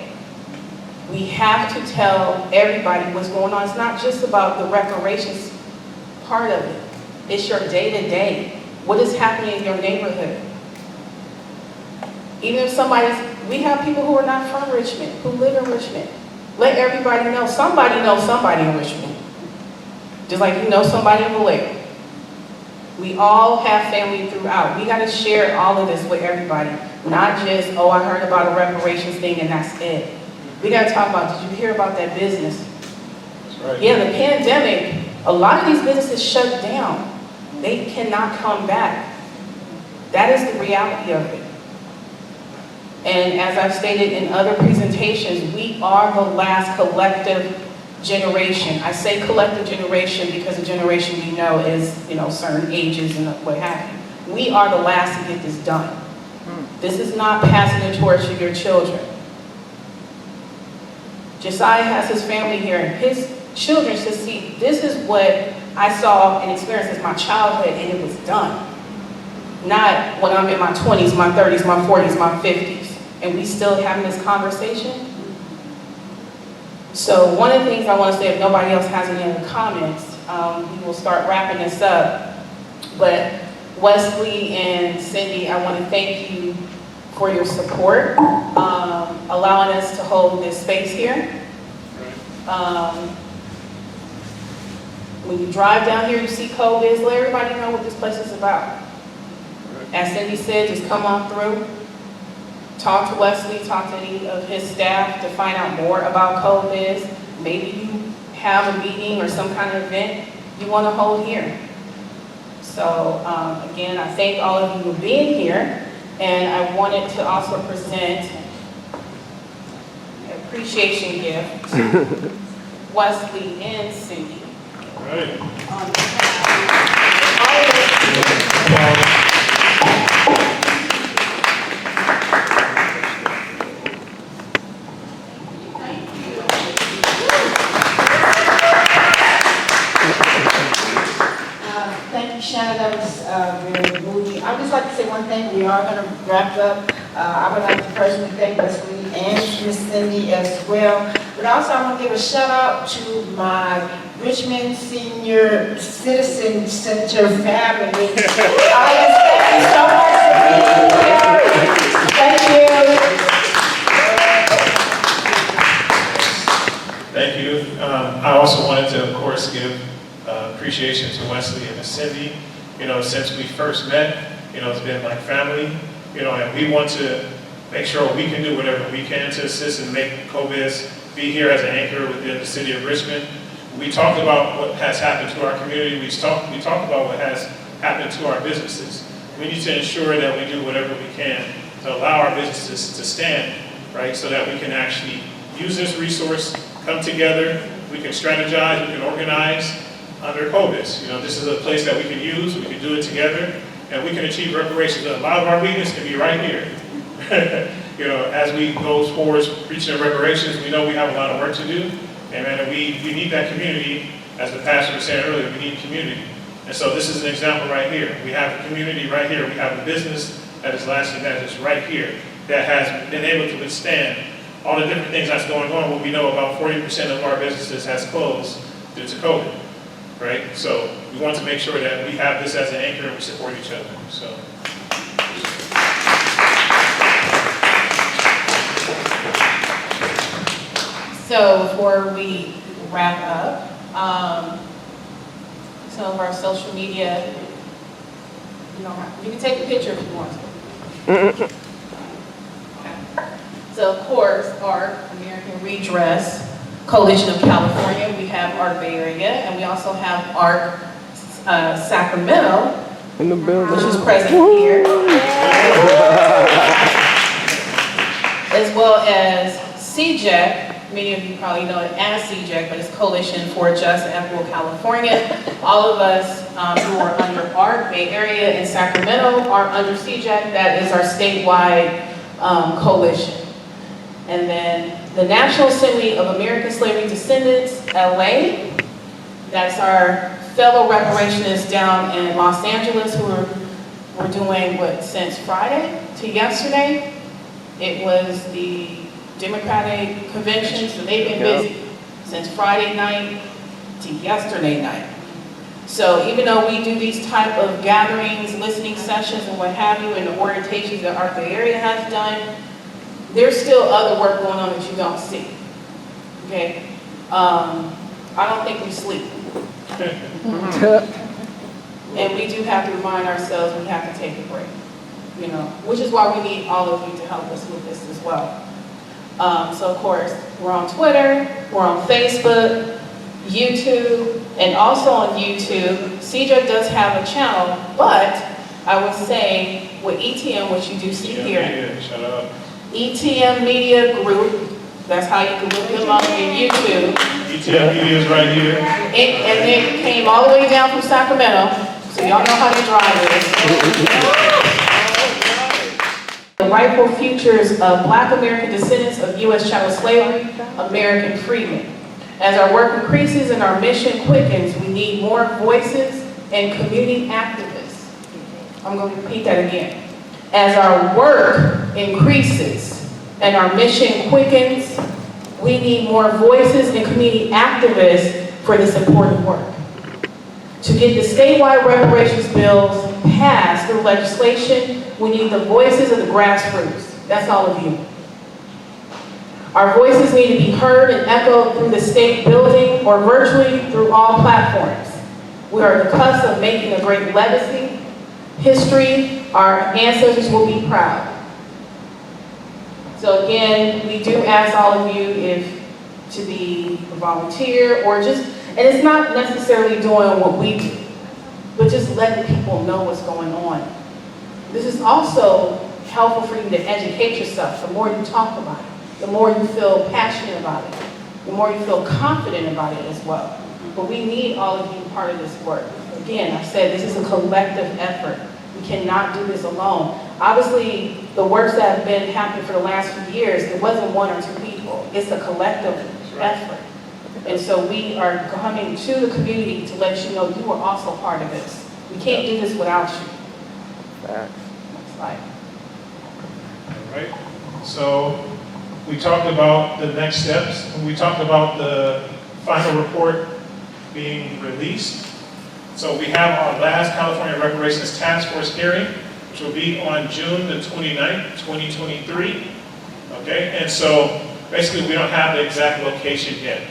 We have to tell everybody what's going on. It's not just about the reparations part of it. It's your day-to-day. What is happening in your neighborhood? Even if we have people who are not from Richmond, who live in Richmond. Let everybody know somebody knows somebody in Richmond. Just like you know somebody in Vallejo. We all have family throughout. We got to share all of this with everybody. Not just, oh, I heard about a reparations thing and that's it. We got to talk about, did you hear about that business? That's right. Yeah, the pandemic, a lot of these businesses shut down. They cannot come back. That is the reality of it. And as I've stated in other presentations, we are the last collective generation. I say collective generation because the generation we know is, certain ages and what have you. We are the last to get this done. This is not passing the torch to your children. Josiah has his family here, and his children should see, this is what I saw and experienced as my childhood, and it was done. Not when I'm in my 20s, my 30s, my 40s, my 50s, and we still having this conversation. So one of the things I want to say, if nobody else has any other comments, we will start wrapping this up. But Wesley and Cindy, I want to thank you for your support, allowing us to hold this space here. When you drive down here, you see COVIZ, let everybody know what this place is about. As Cindy said, just come on through. Talk to Wesley, talk to any of his staff to find out more about COVIZ. Maybe you have a meeting or some kind of event you want to hold here. So again, I thank all of you for being here, and I wanted to also present an appreciation gift to Wesley and Cindy.
Right.
On behalf
Thank you, Shannon, that was very moving. I'd just like to say one thing, we are going to wrap up. I would like to personally thank Wesley and Miss Cindy as well. But also I want to give a shout out to my Richmond Senior Citizen Center family. I just thank you so much for being here. Thank you.
Thank you. I also wanted to, of course, give appreciation to Wesley and to Cindy. You know, since we first met, you know, it's been like family, you know, and we want to make sure we can do whatever we can to assist and make COBIS be here as an anchor within the city of Richmond. We talked about what has happened to our community. We talked about what has happened to our businesses. We need to ensure that we do whatever we can to allow our businesses to stand, right, so that we can actually use this resource, come together, we can strategize, we can organize under COBIS. You know, this is a place that we can use, we can do it together, and we can achieve reparations. A lot of our weakness can be right here. You know, as we go towards reaching reparations, we know we have a lot of work to do, and man, we need that community, as the pastor was saying earlier, we need community. And so this is an example right here. We have a community right here, we have a business that is lasting, that is right here, that has been able to withstand all the different things that's going on. What we know, about 40% of our businesses has closed due to COVID. Right? So we want to make sure that we have this as an anchor and we support each other. So.
So before we wrap up, some of our social media, you can take a picture if you want to. Okay. So of course, ARC, American Redress Coalition of California, we have ARC Bay Area, and we also have ARC Sacramento,
in the building,
which is present here, as well as CJEC. Many of you probably know it as CJEC, but it's Coalition for Just and Equitable California. All of us who are under ARC Bay Area and Sacramento are under CJEC. That is our statewide coalition. And then the National Assembly of American Slavery Descendants, LA, that's our fellow reparationists down in Los Angeles who were doing what, since Friday to yesterday? It was the Democratic Convention, so they've been busy since Friday night to yesterday night. So even though we do these type of gatherings, listening sessions and what have you, and the orientations that our Bay Area has done, there's still other work going on that you don't see, okay? I don't think we sleep. And we do have to remind ourselves we have to take a break, which is why we need all of you to help us with this as well. So of course, we're on Twitter, we're on Facebook, YouTube, and also on YouTube. CJEC does have a channel, but I would say with ETM, which you do see here,
Shut up.
ETM Media Group, that's how you can look them up in YouTube.
ETM Media is right here.
And they came all the way down from Sacramento, so y'all know how they drive this. The rightful futures of Black American descendants of U.S. chattel slavery, American freedmen. As our work increases and our mission quickens, we need more voices and community activists. I'm going to repeat that again. As our work increases and our mission quickens, we need more voices and community activists for this important work. To get the statewide reparations bills passed through legislation, we need the voices of the grassroots. That's all of you. Our voices need to be heard and echoed through the state building or virtually through all platforms. We are at the cusp of making a great legacy, history. Our ancestors will be proud. So again, we do ask all of you to be a volunteer or just, and it's not necessarily doing what we do. but just letting people know what's going on. This is also helpful for you to educate yourself. The more you talk about it, the more you feel passionate about it, the more you feel confident about it as well. But we need all of you part of this work. Again, I said this is a collective effort. We cannot do this alone. Obviously, the works that have been happening for the last few years, it wasn't one or two people. It's a collective effort. And so we are coming to the community to let you know you are also part of this. We can't do this without you.
Facts.
Next slide.
All right. So we talked about the next steps, and we talked about the final report being released. So we have our last California Reparations Task Force hearing, which will be on June the 29th, 2023. Okay, and so basically we don't have the exact location yet,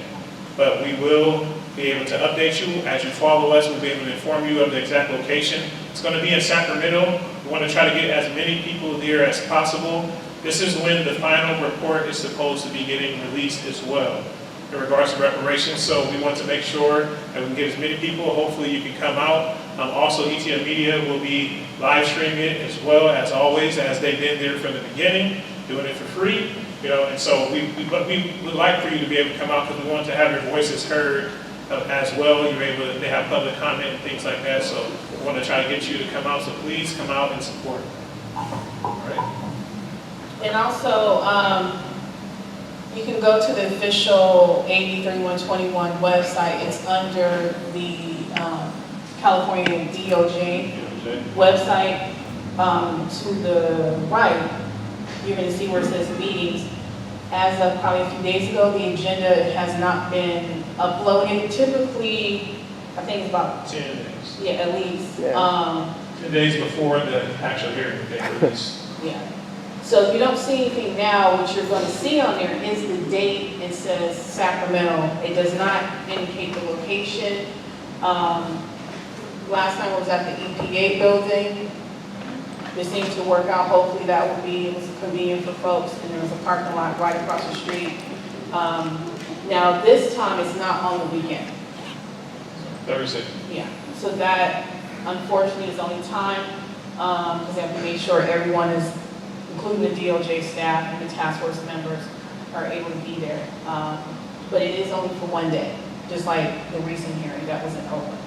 but we will be able to update you as you follow us. We'll be able to inform you of the exact location. It's going to be in Sacramento. We want to try to get as many people there as possible. This is when the final report is supposed to be getting released as well in regards to reparations. So we want to make sure that we can get as many people. Hopefully you can come out. Also, ETM Media will be live streaming it as well, as always, as they've been there from the beginning, doing it for free. You know, and so we would like for you to be able to come out because we want to have your voices heard as well. You're able to, they have public comment and things like that. So we want to try to get you to come out. So please come out and support. All right.
And also, you can go to the official AB 3121 website. It's under the California DOJ website. To the right, you're going to see where it says meetings. As of probably a few days ago, the agenda has not been uploaded. Typically, I think it's about
10 days.
Yeah, at least.
Yeah.
10 days before the actual hearing takes place.
Yeah. So if you don't see anything now, what you're going to see on there is the date. It says Sacramento. It does not indicate the location. Last time I was at the EPA building. This seems to work out. Hopefully that will be, it was convenient for folks, and there was a parking lot right across the street. Now this time it's not on the weekend.
Thursday.
Yeah, so that unfortunately is the only time, because they have to make sure everyone is, including the DOJ staff and the task force members, are able to be there. But it is only for one day, just like the recent hearing that was in Oakland.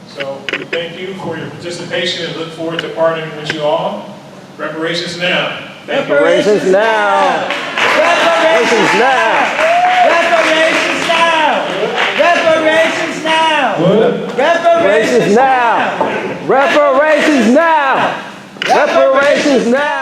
So we thank you for your participation and look forward to partnering with you all. Reparations now. Thank you.
Reparations now. Reparations now.
Reparations now. Reparations now.
Reparations now. Reparations now. Reparations now.